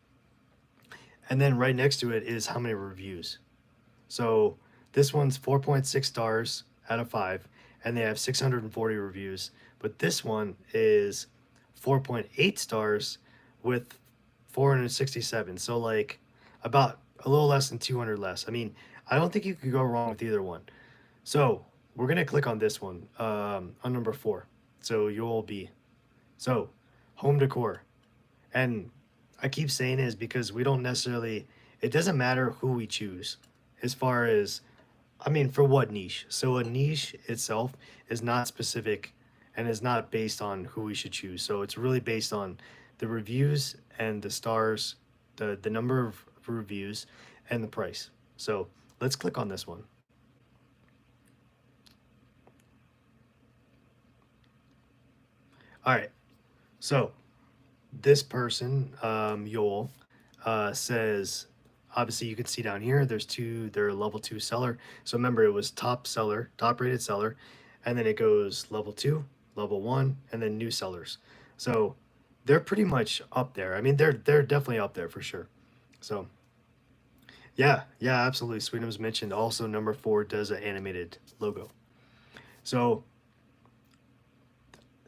And then right next to it is how many reviews. So this one's 4.6 stars out of 5, and they have 640 reviews. But this one is 4.8 stars with 467. So like about a little less than 200 less. I mean, I don't think you could go wrong with either one. So we're going to click on this one on number 4. So you'll be. So home decor. And I keep saying it is because we don't necessarily, it doesn't matter who we choose as far as, I mean, for what niche. So a niche itself is not specific and is not based on who we should choose. So it's really based on the reviews and the stars, the number of reviews, and the price. So let's click on this one. All right. So this person, Yoel, says, obviously you can see down here, they're a level 2 seller. So remember, it was top seller, top rated seller, and then it goes level 2, level 1, and then new sellers. So they're pretty much up there. I mean, they're definitely up there for sure. So yeah, absolutely. Sweetums mentioned also number 4 does an animated logo. So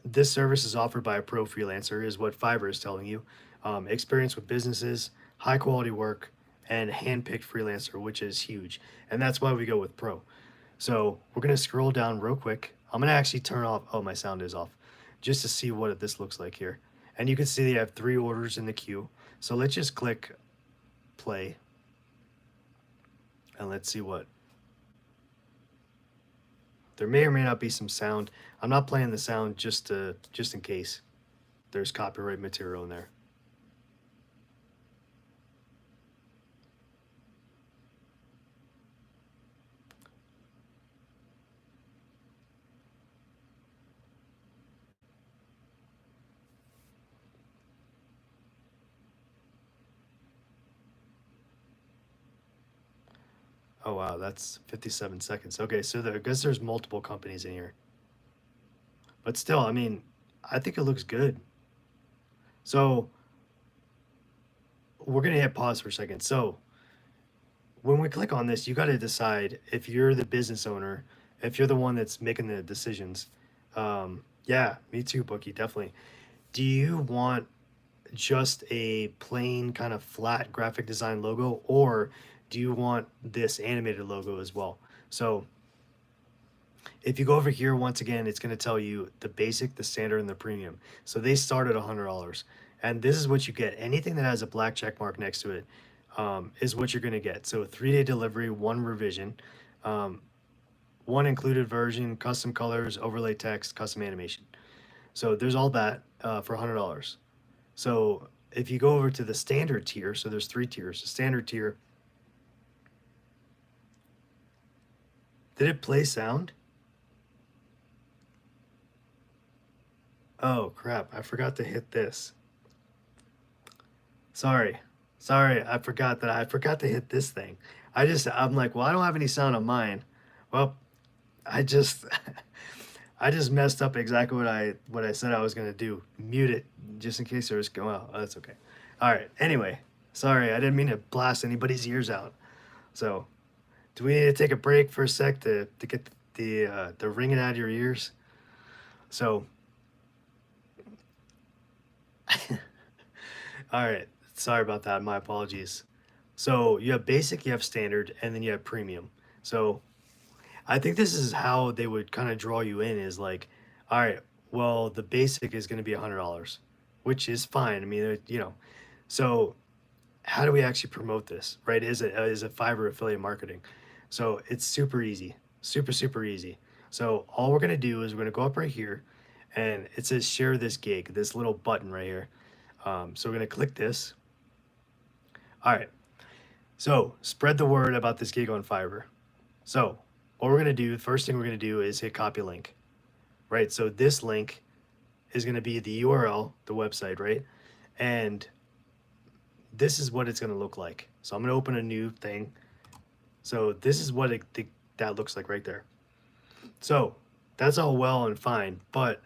this service is offered by a pro freelancer, is what Fiverr is telling you. Experience with businesses, high quality work, and hand-picked freelancer, which is huge. And that's why we go with pro. So we're going to scroll down real quick. I'm going to actually turn off, oh, my sound is off, just to see what this looks like here. And you can see they have 3 orders in the queue. So let's just click play. And let's see what. There may or may not be some sound. I'm not playing the sound just in case there's copyright material in there. Oh wow, that's 57 seconds. Okay, so I guess there's multiple companies in here. But still, I mean, I think it looks good. So we're gonna hit pause for a second. So when we click on this, you got to decide if you're the business owner, if you're the one that's making the decisions. Yeah, me too, Bookie, definitely. Do you want just a plain kind of flat graphic design logo, or do you want this animated logo as well? So if you go over here, once again, it's going to tell you the basic, the standard, and the premium. So they start at $100. And this is what you get. Anything that has a black check mark next to it is what you're going to get. So 3-day delivery, 1 revision, 1 included version, custom colors, overlay text, custom animation. So there's all that for $100. So if you go over to the standard tier, so there's 3 tiers. The standard tier Did it play sound? Oh crap, I forgot to hit this. Sorry. Sorry, I forgot to hit this thing. I'm like, well, I don't have any sound on mine. Well, I just I just messed up exactly what I said I was gonna do. Mute it just in case there was going. Well, that's okay. All right. Anyway, sorry, I didn't mean to blast anybody's ears out. So, do we need to take a break for a sec to get the ringing out of your ears? So, all right. Sorry about that. My apologies. So you have basic, you have standard, and then you have premium. So I think this is how they would kind of draw you in is like, all right, well, the basic is going to be $100, which is fine. I mean, so how do we actually promote this, right? Is it Fiverr affiliate marketing? So it's super easy, super easy. So all we're going to do is we're going to go up right here and it says share this gig, this little button right here. So we're going to click this. All right. So spread the word about this gig on Fiverr. So what we're going to do, first thing we're going to do is hit copy link, right? So this link is going to be the URL, the website, right? And this is what it's going to look like. So I'm going to open a new thing. So this is what that looks like right there. So that's all well and fine, but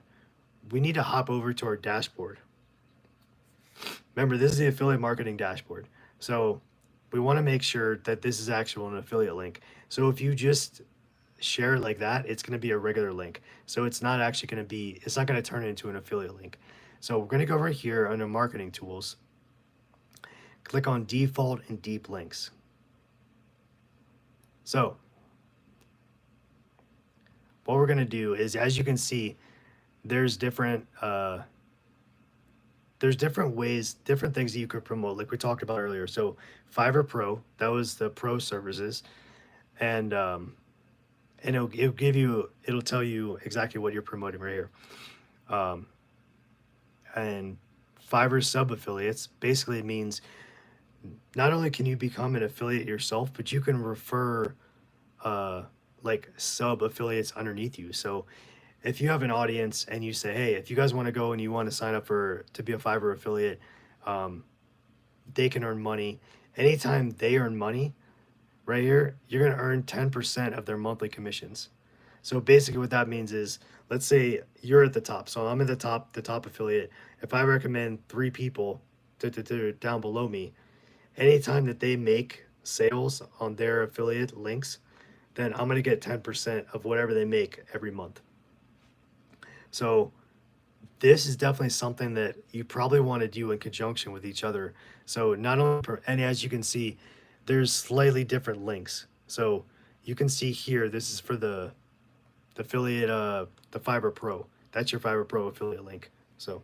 we need to hop over to our dashboard. Remember, this is the affiliate marketing dashboard. So we want to make sure that this is actual an affiliate link. So if you just share like that, it's going to be a regular link. So it's not actually going to be, it's not going to turn into an affiliate link. So we're going to go over here under marketing tools, click on default and deep links. So what we're going to do is, as you can see, there's different ways, different things that you could promote, like we talked about earlier. So Fiverr Pro, that was the pro services, and it'll tell you exactly what you're promoting right here. And Fiverr sub affiliates basically means not only can you become an affiliate yourself, but you can refer like sub affiliates underneath you. So if you have an audience and you say, hey, if you guys want to go and you want to sign up to be a Fiverr affiliate, they can earn money. Anytime they earn money, right here, you're going to earn 10% of their monthly commissions. So basically what that means is, let's say you're at the top. So I'm at the top affiliate. If I recommend 3 people to down below me, anytime that they make sales on their affiliate links, then I'm going to get 10% of whatever they make every month. So this is definitely something that you probably want to do in conjunction with each other. So not only, and as you can see, there's slightly different links. So you can see here, this is for the affiliate, the Fiverr Pro. That's your Fiverr Pro affiliate link. So,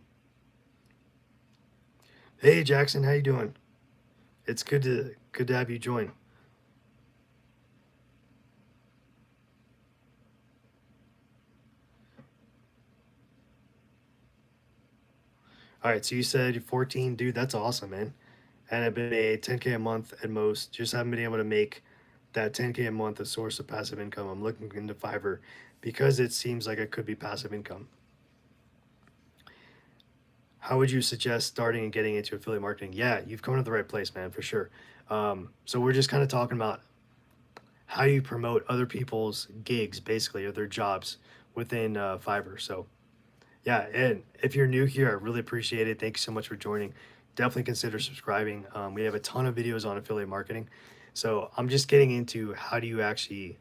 hey Jackson, how you doing? It's good to have you join. All right, so you said you're 14, dude. That's awesome, man. And I've been made 10K a month at most. Just haven't been able to make that 10K a month a source of passive income. I'm looking into Fiverr because it seems like it could be passive income. How would you suggest starting and getting into affiliate marketing? Yeah, you've come to the right place, man, for sure. So we're just kind of talking about how you promote other people's gigs, basically, or their jobs within Fiverr. So yeah, and if you're new here, I really appreciate it. Thank you so much for joining. Definitely consider subscribing. We have a ton of videos on affiliate marketing. So I'm just getting into how do you actually,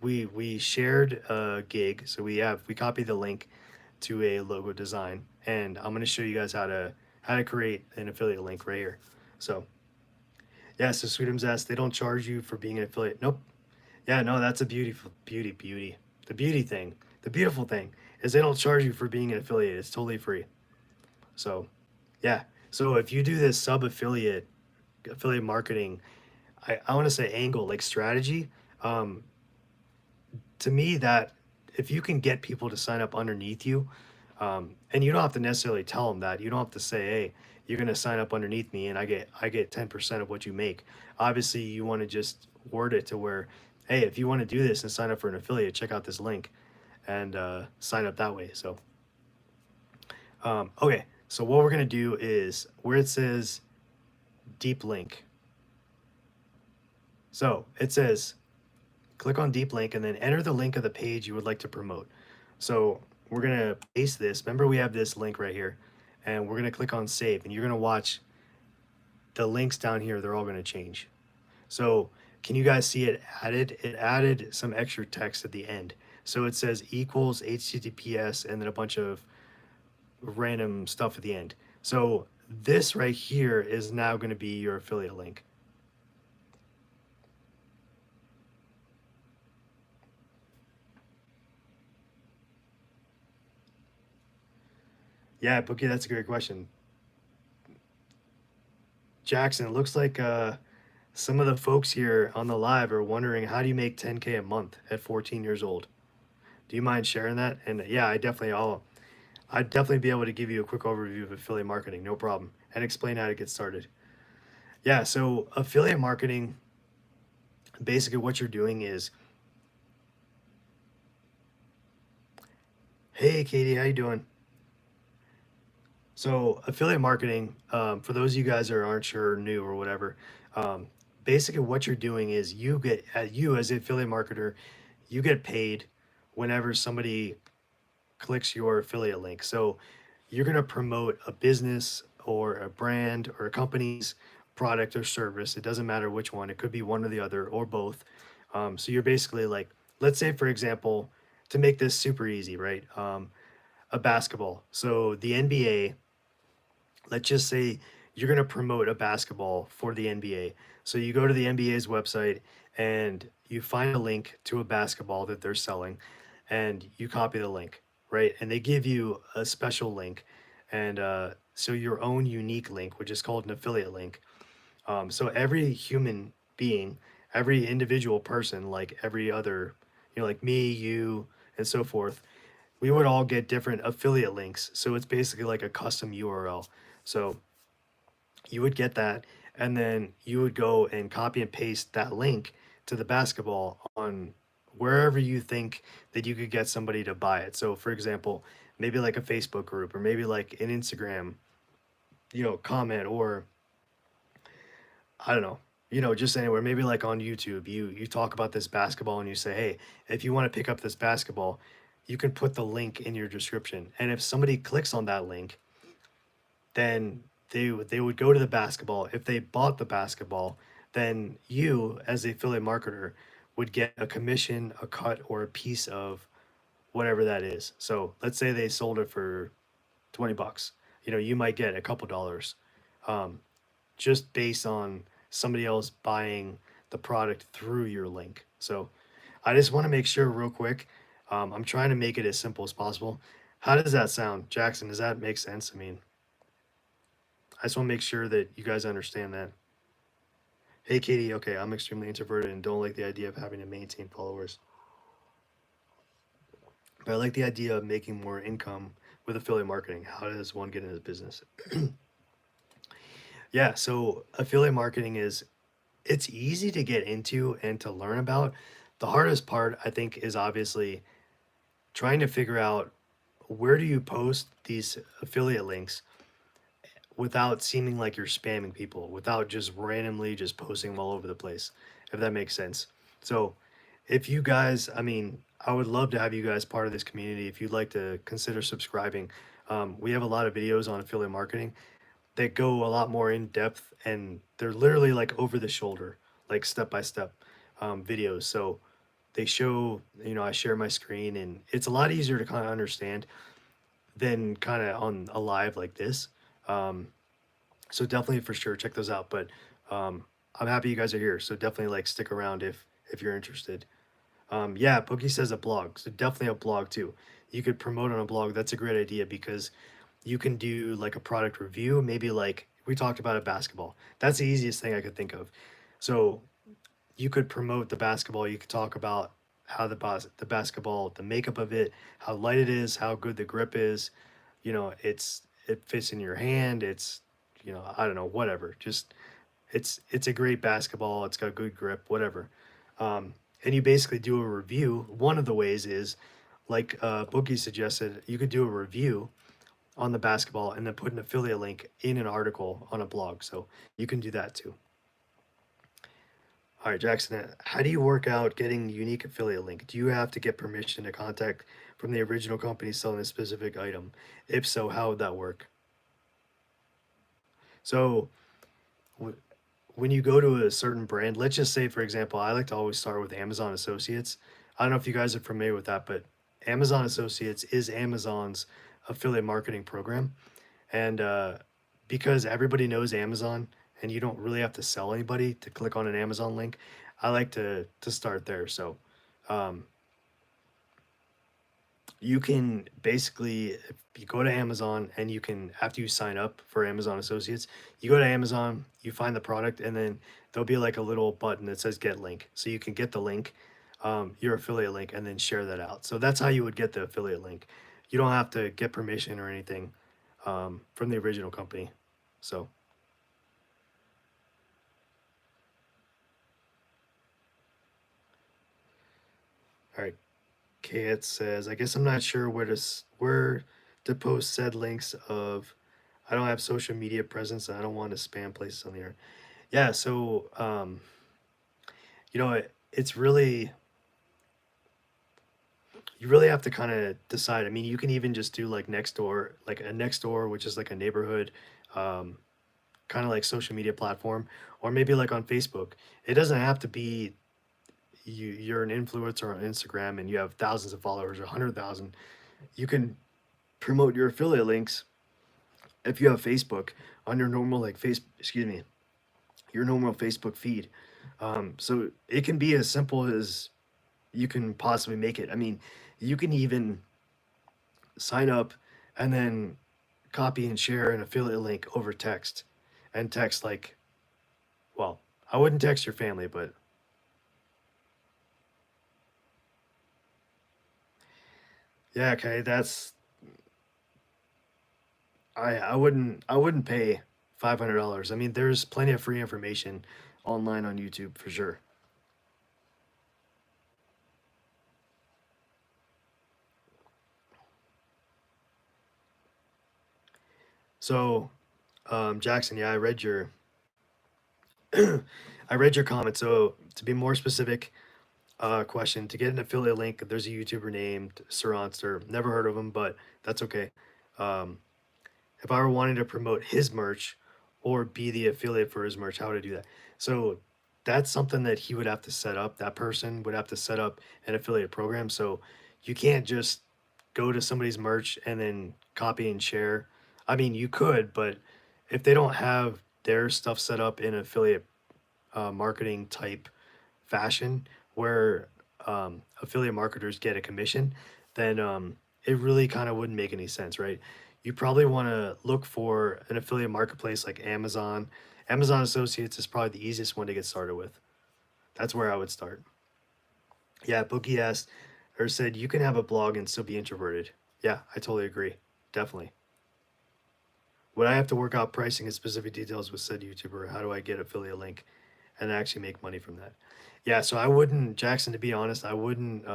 we shared a gig. So we copied the link to a logo design, and I'm going to show you guys how to create an affiliate link right here. So yeah, so Sweetums asked, they don't charge you for being an affiliate. Nope. Yeah, no, that's a beauty. The beauty thing, the beautiful thing is they don't charge you for being an affiliate. It's totally free. So yeah. So if you do this sub affiliate marketing, I want to say angle, like strategy, to me, that if you can get people to sign up underneath you, and you don't have to necessarily tell them that, you don't have to say, hey, you're going to sign up underneath me and I get 10% of what you make. Obviously you want to just word it to where hey, if you want to do this and sign up for an affiliate, check out this link and sign up that way. So, okay. So what we're going to do is where it says deep link. So it says click on deep link and then enter the link of the page you would like to promote. So we're going to paste this. Remember, we have this link right here, and we're going to click on save, and you're going to watch the links down here. They're all going to change. So can you guys see it added? It added some extra text at the end. So it says equals HTTPS and then a bunch of random stuff at the end. So this right here is now going to be your affiliate link. Yeah, Bookie, that's a great question. Jackson, it looks like some of the folks here on the live are wondering, how do you make 10K a month at 14 years old? Do you mind sharing that? And yeah, I'd definitely be able to give you a quick overview of affiliate marketing, no problem, and explain how to get started. Yeah, so affiliate marketing, basically what you're doing is, hey Katie, how you doing? So affiliate marketing, for those of you guys that aren't sure or new or whatever, um, basically what you're doing is you as an affiliate marketer, you get paid whenever somebody clicks your affiliate link. So you're going to promote a business or a brand or a company's product or service. It doesn't matter which one. It could be one or the other or both. So you're basically like, let's say, for example, to make this super easy, right? A basketball. So the NBA, let's just say you're going to promote a basketball for the NBA. So you go to the NBA's website and you find a link to a basketball that they're selling and you copy the link, right? And they give you a special link. And so your own unique link, which is called an affiliate link. So every human being, every individual person, like every other, like me, you, and so forth, we would all get different affiliate links. So it's basically like a custom URL. So you would get that, and then you would go and copy and paste that link to the basketball on wherever you think that you could get somebody to buy it. So, for example, maybe like a Facebook group or maybe like an Instagram, comment, or I don't know, just anywhere. Maybe like on YouTube, you talk about this basketball and you say, hey, if you want to pick up this basketball, you can put the link in your description. And if somebody clicks on that link, then they would go to the basketball. If they bought the basketball, then you, as the affiliate marketer, would get a commission, a cut, or a piece of whatever that is. So let's say they sold it for $20. You might get a couple dollars, um, just based on somebody else buying the product through your link. So I just want to make sure real quick. I'm trying to make it as simple as possible. How does that sound, Jackson? Does that make sense? I mean, I just want to make sure that you guys understand that. Hey, Katie, okay, I'm extremely introverted and don't like the idea of having to maintain followers. But I like the idea of making more income with affiliate marketing. How does one get into this business? Yeah, so affiliate marketing it's easy to get into and to learn about. The hardest part, I think, is obviously trying to figure out where do you post these affiliate links without seeming like you're spamming people, without just randomly just posting them all over the place, if that makes sense. So, if you guys, I mean, I would love to have you guys part of this community. If you'd like to consider subscribing, we have a lot of videos on affiliate marketing that go a lot more in depth, and they're literally like over the shoulder, like step by step videos. So they show, I share my screen, and it's a lot easier to kind of understand than kind of on a live like this. Um, so definitely for sure check those out. But I'm happy you guys are here. So definitely like stick around if you're interested. Yeah, Pookie says a blog. So definitely a blog too. You could promote on a blog. That's a great idea because you can do like a product review. Maybe like we talked about a basketball. That's the easiest thing I could think of. So you could promote the basketball. You could talk about how the basketball, the makeup of it, how light it is, how good the grip is. It fits in your hand. It's I don't know, whatever. Just it's a great basketball. It's got good grip, whatever. Um, and you basically do a review. One of the ways is, like Bookie suggested, you could do a review on the basketball and then put an affiliate link in an article on a blog. So you can do that too. All right, Jackson, how do you work out getting unique affiliate link? Do you have to get permission to contact from the original company selling a specific item? If so, how would that work? So when you go to a certain brand, let's just say, for example, I like to always start with Amazon Associates. I don't know if you guys are familiar with that, but Amazon Associates is Amazon's affiliate marketing program. And because everybody knows Amazon and you don't really have to sell anybody to click on an Amazon link, I like to start there. So um, you can basically, if you go to Amazon and you can, after you sign up for Amazon Associates, you go to Amazon, you find the product, and then there'll be like a little button that says get link. So you can get the link, your affiliate link, and then share that out. So that's how you would get the affiliate link. You don't have to get permission or anything from the original company. So, all right. Kate says, I guess I'm not sure where to post said links of. I don't have social media presence. And I don't want to spam places on the air. Yeah. So, it's really, you really have to kind of decide. I mean, you can even just do like next door, like a next door, which is like a neighborhood, um, kind of like social media platform, or maybe like on Facebook. It doesn't have to be you're an influencer on Instagram and you have thousands of followers or 100,000. You can promote your affiliate links if you have Facebook on your normal like excuse me, your normal Facebook feed. So it can be as simple as you can possibly make it. I mean, you can even sign up and then copy and share an affiliate link over text and text like, well, I wouldn't text your family, but yeah, okay, I wouldn't pay $500. I mean, there's plenty of free information online on YouTube for sure. So, Jackson, yeah, I read your comment. So to be more specific, question to get an affiliate link, there's a YouTuber named Saronster. Never heard of him, but that's okay. Um, if I were wanting to promote his merch or be the affiliate for his merch, how would I do that? So that's something that he would have to set up. That person would have to set up an affiliate program. So you can't just go to somebody's merch and then copy and share. I mean, you could, but if they don't have their stuff set up in affiliate marketing type fashion where affiliate marketers get a commission, then it really kind of wouldn't make any sense, right? You probably want to look for an affiliate marketplace like Amazon. Amazon Associates is probably the easiest one to get started with. That's where I would start. Yeah, Bookie asked or said you can have a blog and still be introverted. Yeah, I totally agree. Definitely. Would I have to work out pricing and specific details with said YouTuber? How do I get affiliate link and actually make money from that? Yeah, so I wouldn't, Jackson, to be honest, I wouldn't,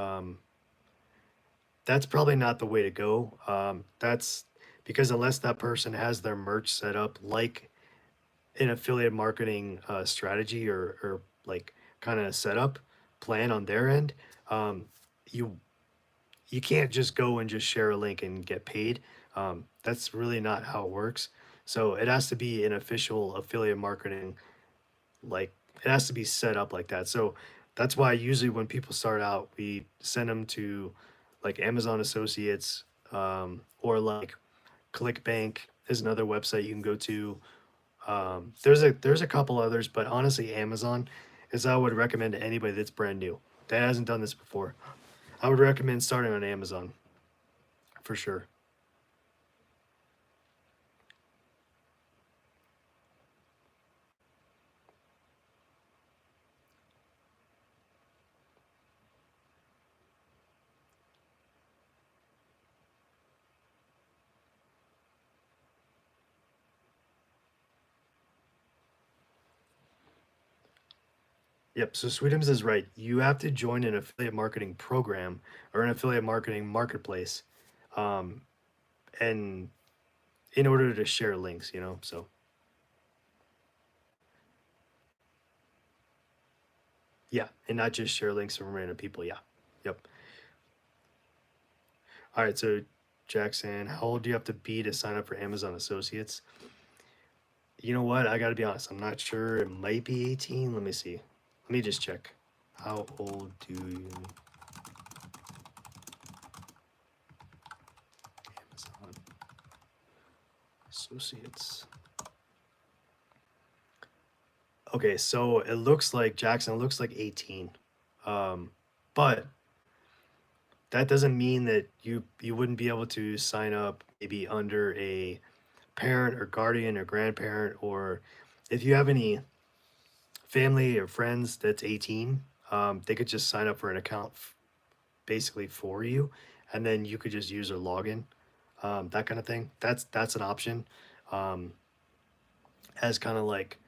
that's probably not the way to go. That's because unless that person has their merch set up like an affiliate marketing strategy or like kind of setup plan on their end, um, you you can't just go and just share a link and get paid. That's really not how it works. So it has to be an official affiliate marketing, like it has to be set up like that. So that's why usually when people start out, we send them to like Amazon Associates, or like ClickBank is another website you can go to. There's a couple others, but honestly, Amazon is I would recommend to anybody that's brand new that hasn't done this before. I would recommend starting on Amazon for sure. Yep. So Sweetums is right. You have to join an affiliate marketing program or an affiliate marketing marketplace, um, and in order to share links, you know. So yeah, and not just share links from random people. Yeah. Yep. All right. So Jackson, how old do you have to be to sign up for Amazon Associates? You know what? I got to be honest. I'm not sure. It might be 18. Let me see. Let me just check. How old do you Amazon Associates? Okay, so it looks like Jackson, it looks like 18. But that doesn't mean that you wouldn't be able to sign up maybe under a parent or guardian or grandparent, or if you have any family or friends that's 18, they could just sign up for an account basically for you, and then you could just use their login, that kind of thing. That's an option, um, as kind of like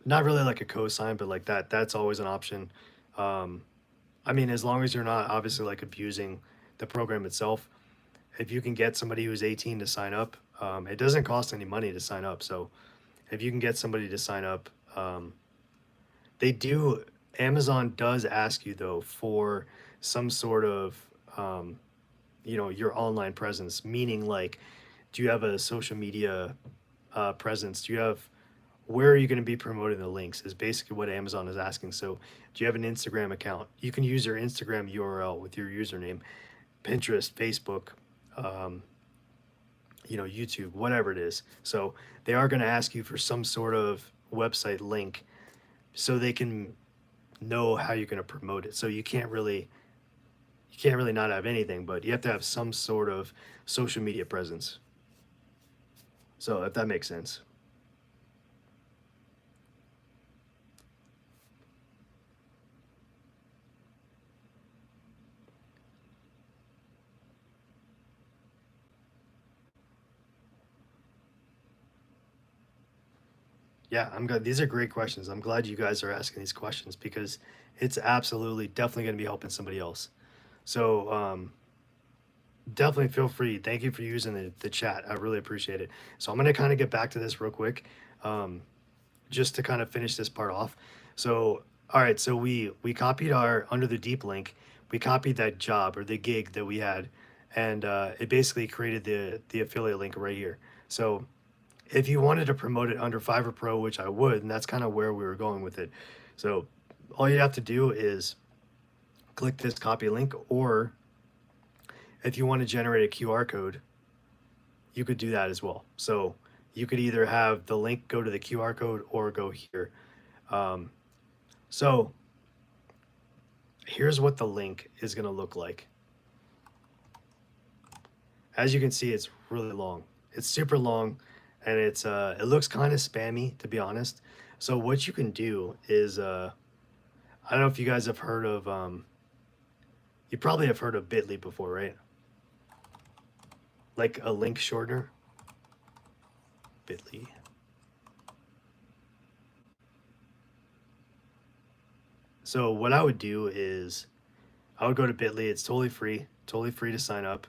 not really like a cosign, but like that. That's always an option. Um, I mean, as long as you're not obviously like abusing the program itself, if you can get somebody who's 18 to sign up, it doesn't cost any money to sign up. So if you can get somebody to sign up, they do. Amazon does ask you though for some sort of, um, your online presence, meaning like, do you have a social media presence? Do you have where are you going to be promoting the links is basically what Amazon is asking. So do you have an Instagram account? You can use your Instagram URL with your username, Pinterest, Facebook, um, YouTube, whatever it is. So they are going to ask you for some sort of website link so they can know how you're going to promote it. So you can't really not have anything, but you have to have some sort of social media presence. So if that makes sense. Yeah, I'm glad. These are great questions. I'm glad you guys are asking these questions because it's absolutely definitely going to be helping somebody else. So definitely feel free. Thank you for using the chat. I really appreciate it. So I'm going to kind of get back to this real quick, um, just to kind of finish this part off. So all right, so we copied our under the deep link. We copied that job or the gig that we had, and it basically created the affiliate link right here. So if you wanted to promote it under Fiverr Pro, which I would, and that's kind of where we were going with it. So all you have to do is click this copy link, or if you want to generate a QR code, you could do that as well. So you could either have the link go to the QR code or go here. Um, so here's what the link is going to look like. As you can see, it's really long. It's super long, and it looks kind of spammy, to be honest. So what you can do is I don't know if you guys have heard of you probably have heard of Bitly before, right? Like a link shortener. Bitly. So what I would do is I would go to Bitly. It's totally free to sign up.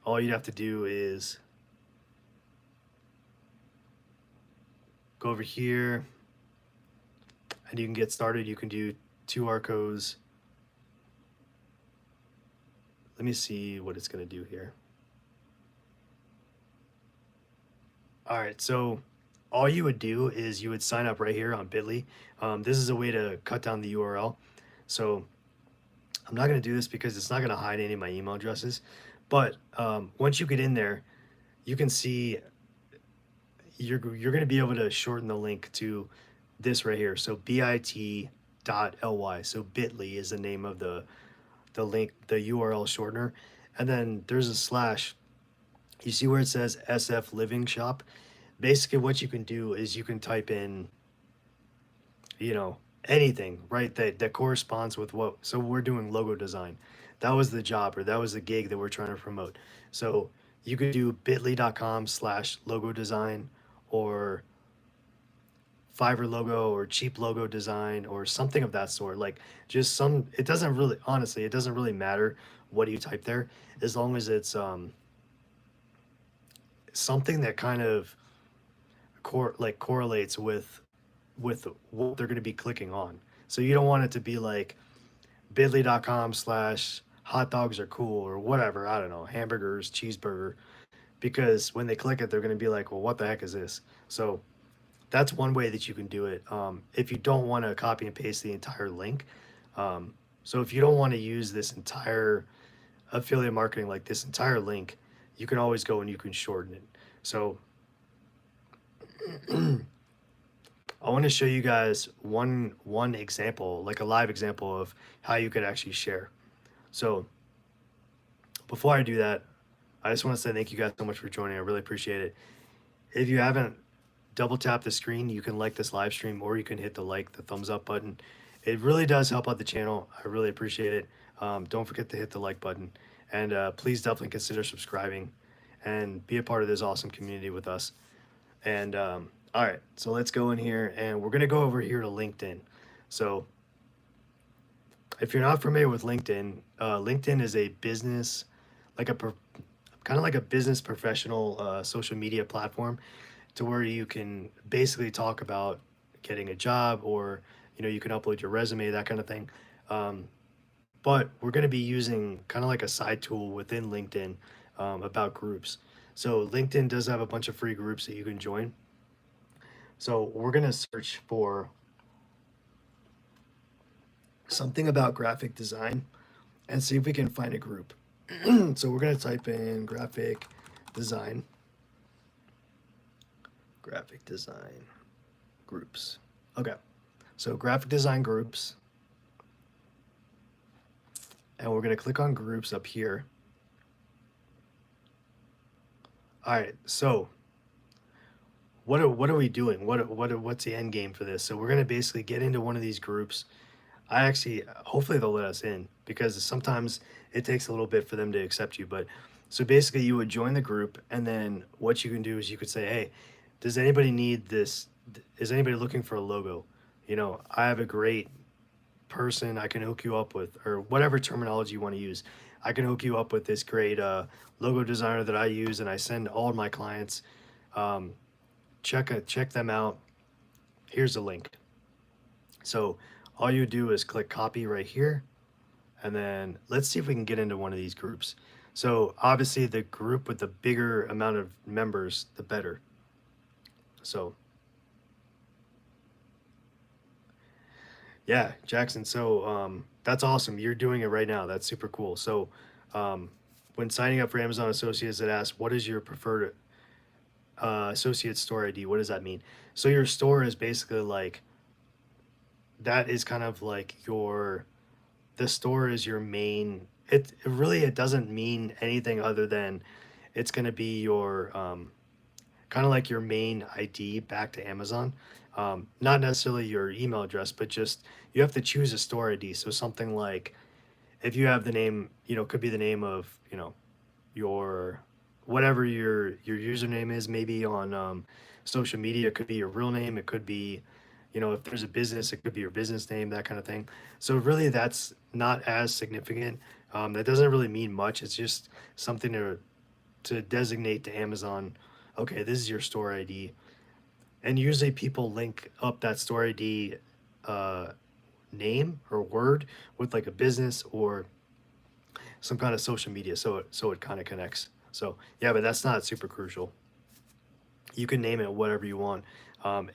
All you'd have to do is go over here and you can get started. You can do two arcos. Let me see what it's going to do here. All right, so all you would do is you would sign up right here on Bitly. This is a way to cut down the URL. So I'm not going to do this because it's not going to hide any of my email addresses. But once you get in there, you can see you're going to be able to shorten the link to this right here. So bit.ly. So Bitly is the name of the link, the URL shortener, and then there's a slash. You see where it says SF Living Shop? Basically, what you can do is you can type in, anything, right? That corresponds with what. So we're doing logo design. That was the job or that was the gig that we're trying to promote. So you could do bit.ly.com/logo design or Fiverr logo or cheap logo design or something of that sort. Like just some, it doesn't really, honestly, it doesn't really matter what you type there as long as it's something that kind of correlates with what they're going to be clicking on. So you don't want it to be like bit.ly.com/hot dogs are cool or whatever. I don't know, hamburgers, cheeseburger, because when they click it, they're going to be like, well, what the heck is this? So that's one way that you can do it. If you don't want to copy and paste the entire link, so if you don't want to use this entire affiliate marketing, like this entire link, you can always go and you can shorten it. So I want to show you guys one example, like a live example of how you could actually share. So before I do that, I just want to say thank you guys so much for joining. I really appreciate it. If you haven't, double tap the screen, you can like this live stream, or you can hit the thumbs up button. It really does help out the channel. I really appreciate it. Don't forget to hit the like button, and please definitely consider subscribing and be a part of this awesome community with us. And all right, so let's go in here, and we're gonna go over here to LinkedIn. So if you're not familiar with LinkedIn, LinkedIn is a business, like a kind of like a business professional social media platform, to where you can basically talk about getting a job, or you can upload your resume, that kind of thing. But we're going to be using kind of like a side tool within LinkedIn about groups. So LinkedIn does have a bunch of free groups that you can join. So we're going to search for something about graphic design and see if we can find a group. So we're going to type in graphic design groups. Okay, so graphic design groups, and we're going to click on groups up here. All right, so what are we doing? What's the end game for this? So we're going to basically get into one of these groups. Hopefully they'll let us in, because sometimes it takes a little bit for them to accept you. But so basically you would join the group, and then what you can do is you could say, hey, does anybody need this? Is anybody looking for a logo? I have a great person I can hook you up with, or whatever terminology you want to use. I can hook you up with this great logo designer that I use, and I send all of my clients. Check them out. Here's a link. So all you do is click copy right here, and then let's see if we can get into one of these groups. So obviously the group with the bigger amount of members, the better. So yeah, Jackson. So that's awesome. You're doing it right now. That's super cool. So when signing up for Amazon Associates, it asks, what is your preferred associate store ID? What does that mean? So your store is basically like, that is kind of like the store is your main, it doesn't mean anything other than it's going to be your kind of like your main ID back to Amazon. Not necessarily your email address, but just you have to choose a store ID. So something like, if you have the name, could be the name of, your whatever your username is, maybe on social media. It could be your real name. It could be, if there's a business, it could be your business name, that kind of thing. So really, that's not as significant. That doesn't really mean much. It's just something to designate to Amazon, okay, this is your store ID. And usually people link up that store ID name or word with like a business or some kind of social media, so it kind of connects. So yeah, but that's not super crucial. You can name it whatever you want.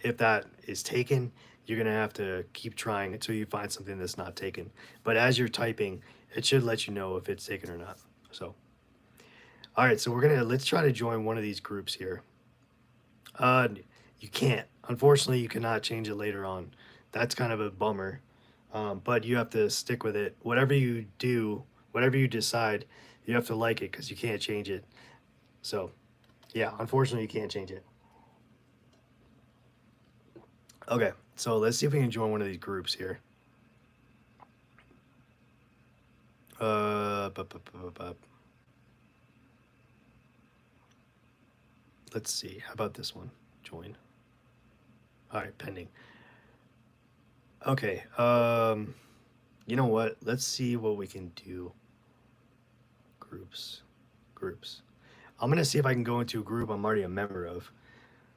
If that is taken, you're gonna have to keep trying until you find something that's not taken. But as you're typing, it should let you know if it's taken or not. So all right, so let's try to join one of these groups here. You can't. Unfortunately, you cannot change it later on. That's kind of a bummer. But you have to stick with it. Whatever you do, whatever you decide, you have to like it, because you can't change it. So yeah, unfortunately, you can't change it. Okay, so let's see if we can join one of these groups here. Let's see. How about this one? Join. All right, pending. Okay. You know what? Let's see what we can do. Groups. Groups. I'm gonna see if I can go into a group I'm already a member of,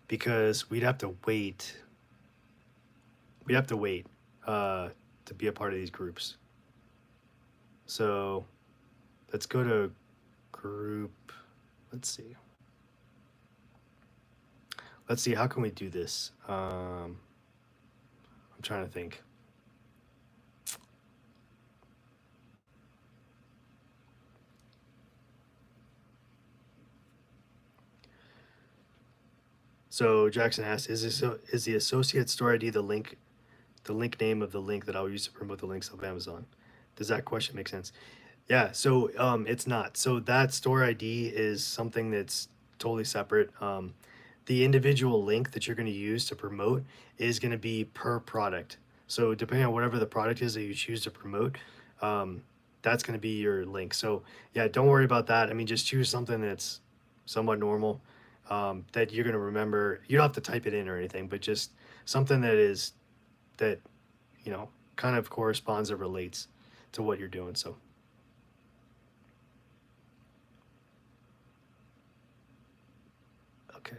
because we'd have to wait. We'd have to wait to be a part of these groups. So let's go to group. Let's see. Let's see. How can we do this? I'm trying to think. So Jackson asked, is the associate store ID the link name of the link that I'll use to promote the links of Amazon? Does that question make sense? Yeah, so it's not. So that store ID is something that's totally separate. The individual link that you're going to use to promote is going to be per product. So depending on whatever the product is that you choose to promote, that's going to be your link. So yeah, don't worry about that. I mean, just choose something that's somewhat normal, that you're going to remember. You don't have to type it in or anything, but just something that kind of corresponds or relates to what you're doing. So okay,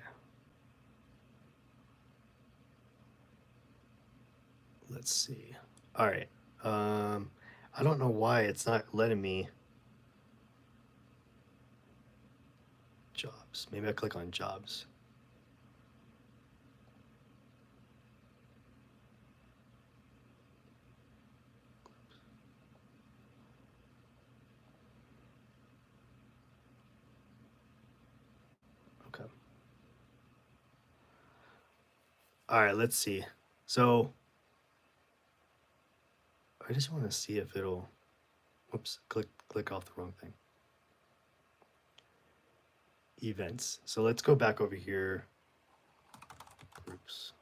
let's see. All right. I don't know why it's not letting me jobs. Maybe I click on jobs. Okay. All right, let's see. So I just want to see if it'll, whoops, click off the wrong thing. Events. So let's go back over here. Groups.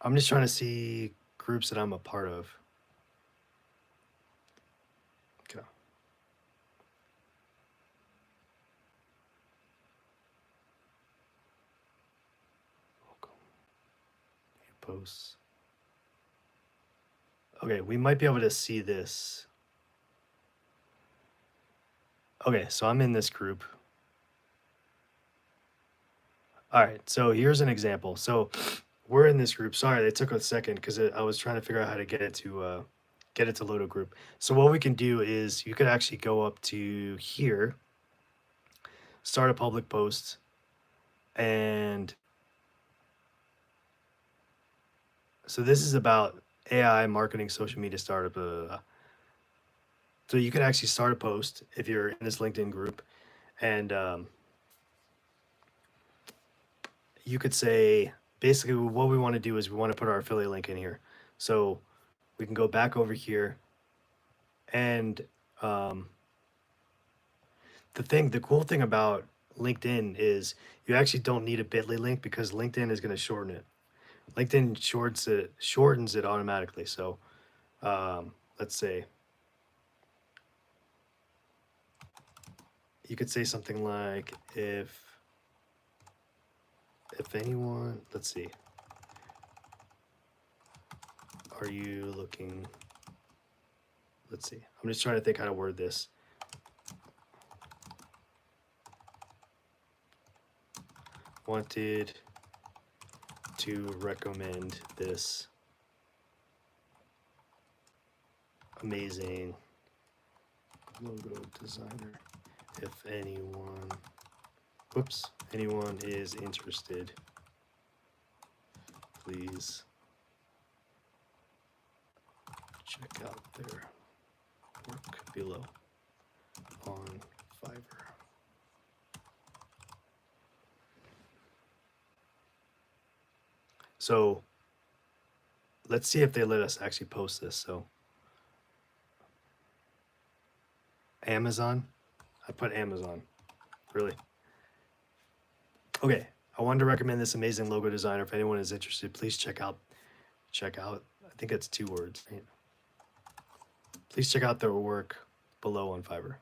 I'm just trying to see groups that I'm a part of. Okay. Posts. Okay, we might be able to see this. Okay, so I'm in this group. All right, so here's an example. So we're in this group. Sorry, it took a second because I was trying to figure out how to get it to load a group. So what we can do is you could actually go up to here, start a public post, and so this is about AI marketing social media startup. So you can actually start a post if you're in this LinkedIn group, and you could say basically what we want to do is we want to put our affiliate link in here. So we can go back over here, and the cool thing about LinkedIn is you actually don't need a bit.ly link because LinkedIn is going to shorten it. LinkedIn shortens it automatically. So let's say you could say something like if anyone, let's see, are you looking, let's see, I'm just trying to think how to word this. Wanted to recommend this amazing logo designer. If anyone, anyone is interested, please check out their work below on Fiverr. So let's see if they let us actually post this. So Amazon, I put Amazon, really. Okay, I wanted to recommend this amazing logo designer. If anyone is interested, please check out, I think it's 2 words. Please check out their work below on Fiverr.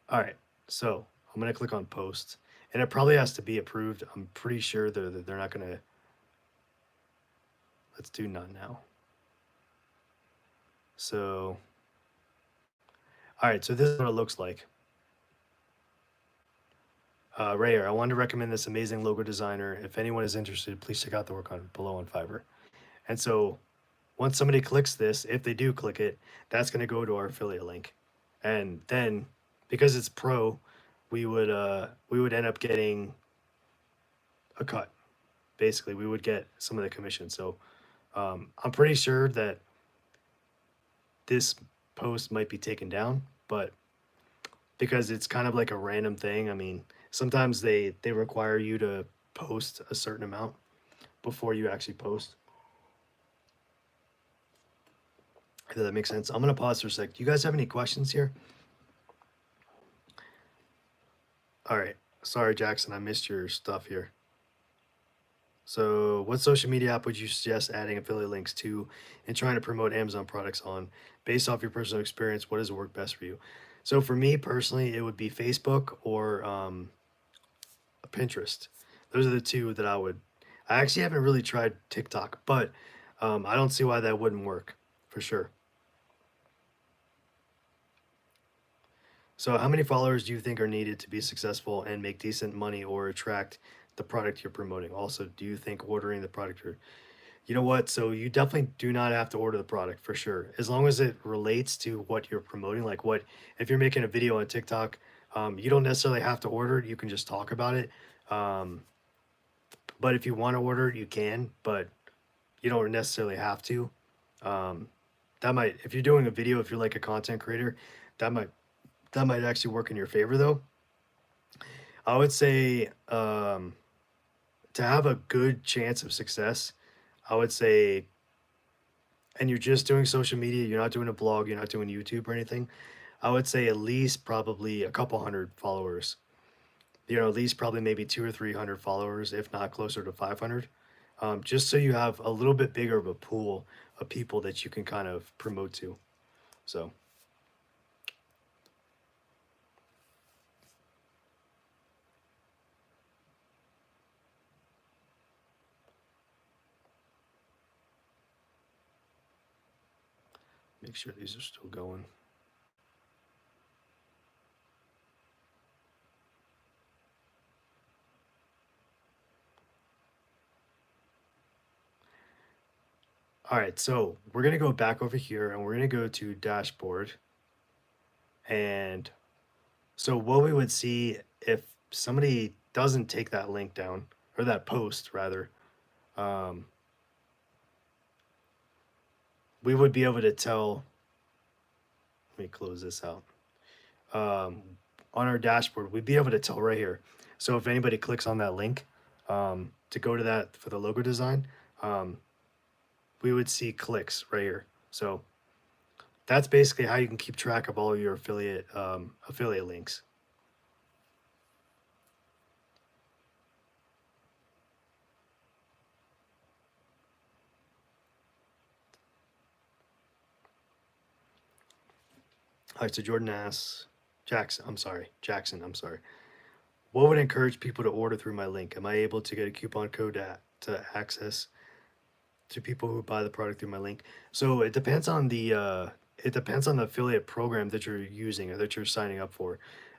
All right, so I'm gonna click on post, and it probably has to be approved. I'm pretty sure they're not gonna. Let's do none now. So, all right, so this is what it looks like. Right here, I wanted to recommend this amazing logo designer. If anyone is interested, please check out the work on below on Fiverr. And so once somebody clicks this, if they do click it, that's going to go to our affiliate link. And then because it's pro, we would end up getting a cut. Basically, we would get some of the commission. So I'm pretty sure that this post might be taken down, but because it's kind of like a random thing, I mean, sometimes they require you to post a certain amount before you actually post. If that makes sense. I'm gonna pause for a sec. Do you guys have any questions here? All right. Sorry, Jackson, I missed your stuff here. So, what social media app would you suggest adding affiliate links to and trying to promote Amazon products on? Based off your personal experience, what does work best for you? So, for me personally, it would be Facebook or Pinterest. Those are the two that I would. I actually haven't really tried TikTok, but I don't see why that wouldn't work for sure. So, how many followers do you think are needed to be successful and make decent money or attract the product you're promoting? Also, do you think ordering the product or you know what? So, you definitely do not have to order the product for sure. As long as it relates to what you're promoting, like what if you're making a video on TikTok, you don't necessarily have to order it. You can just talk about it. Um, but if you want to order it, you can, but you don't necessarily have to. Um, that might, if you're doing a video, if you're like a content creator, that might that might actually work in your favor though. I would say to have a good chance of success, I would say, and you're just doing social media, you're not doing a blog, you're not doing YouTube or anything. I would say at least probably a couple hundred followers. You know, at least probably maybe 200 or 300 followers, if not closer to 500. Just so you have a little bit bigger of a pool of people that you can kind of promote to. So, make sure these are still going. All right, so we're gonna go back over here and we're gonna go to dashboard. And so what we would see if somebody doesn't take that link down or that post rather, um, we would be able to tell. Let me close this out. Um, on our dashboard, we'd be able to tell right here. So if anybody clicks on that link to go to that for the logo design, um, we would see clicks right here. So that's basically how you can keep track of all of your affiliate links. All right, so Jordan asks, Jackson, I'm sorry. What would encourage people to order through my link? Am I able to get a coupon code to access to people who buy the product through my link? So it depends on the affiliate program that you're using or that you're signing up for.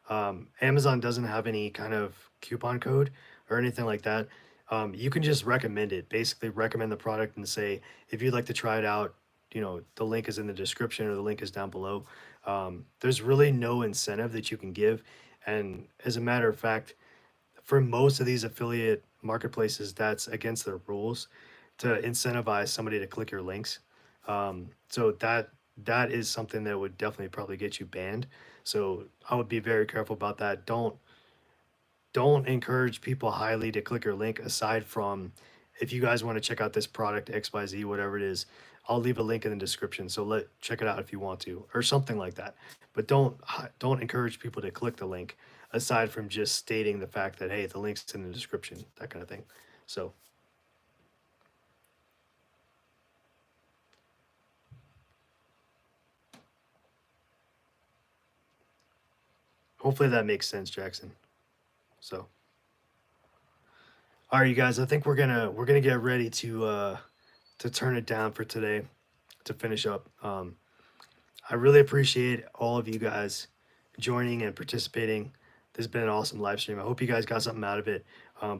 Amazon doesn't have any kind of coupon code or anything like that. You can just recommend it, basically recommend the product and say, if you'd like to try it out, you know, the link is in the description or the link is down below. There's really no incentive that you can give. And as a matter of fact, for most of these affiliate marketplaces, that's against their rules to incentivize somebody to click your links. So that is something that would definitely probably get you banned. So I would be very careful about that. Don't encourage people highly to click your link aside from if you guys want to check out this product XYZ, whatever it is, I'll leave a link in the description. So check it out if you want to, or something like that. But don't encourage people to click the link aside from just stating the fact that hey, the link's in the description, that kind of thing. So hopefully that makes sense, Jackson. So, all right, you guys, I think we're gonna get ready to turn it down for today to finish up. I really appreciate all of you guys joining and participating. This has been an awesome live stream. I hope you guys got something out of it.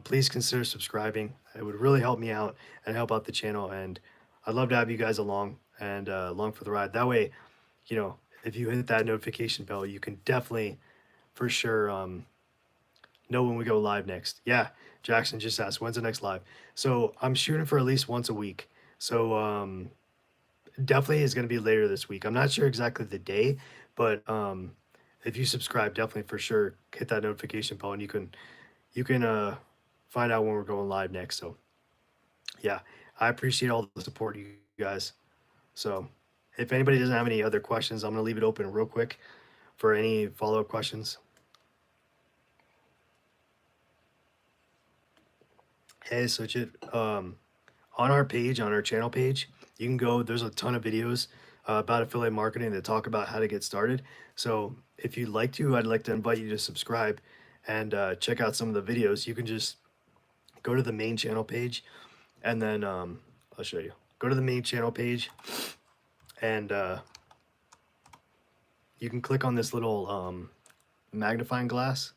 Please consider subscribing. It would really help me out and help out the channel. And I'd love to have you guys along and along for the ride. That way, you know, if you hit that notification bell, you can definitely, for sure, know when we go live next. Yeah, Jackson just asked, when's the next live? So I'm shooting for at least once a week. So definitely is going to be later this week. I'm not sure exactly the day, but if you subscribe, definitely for sure hit that notification bell, and you can find out when we're going live next. So yeah, I appreciate all the support, you guys. So if anybody doesn't have any other questions, I'm going to leave it open real quick for any follow-up questions. Hey, Suchit, on our page, on our channel page, you can go, there's a ton of videos about affiliate marketing that talk about how to get started. So if you'd like to, I'd like to invite you to subscribe and check out some of the videos. You can just go to the main channel page, and then I'll show you. Go to the main channel page, and you can click on this little magnifying glass,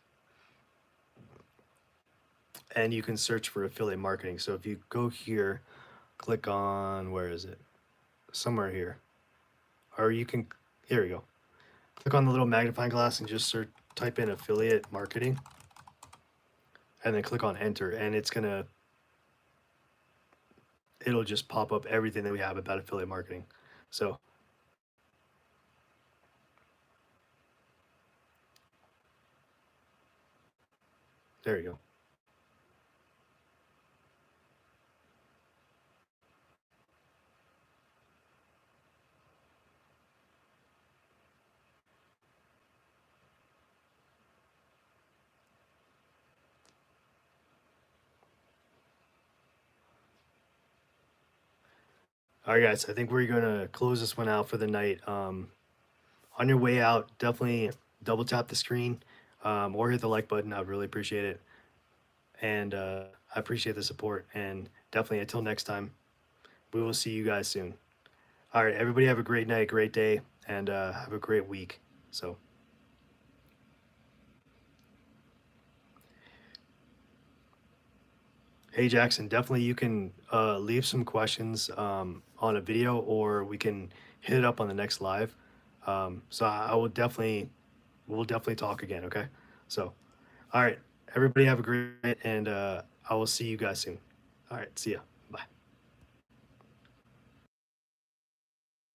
and you can search for affiliate marketing. So if you go here, click on, where is it? Somewhere here. Or you can, here we go. Click on the little magnifying glass and just type in affiliate marketing, and then click on enter, and it'll just pop up everything that we have about affiliate marketing. So there you go. All right, guys, I think we're gonna close this one out for the night. On your way out, definitely double tap the screen or hit the like button. I'd really appreciate it. And I appreciate the support. And definitely until next time, we will see you guys soon. All right, everybody have a great night, great day, and have a great week. So. Hey Jackson, definitely you can leave some questions on a video, or we can hit it up on the next live. So I will definitely, we'll definitely talk again. Okay. So, all right, everybody have a great night, and I will see you guys soon. All right, see ya.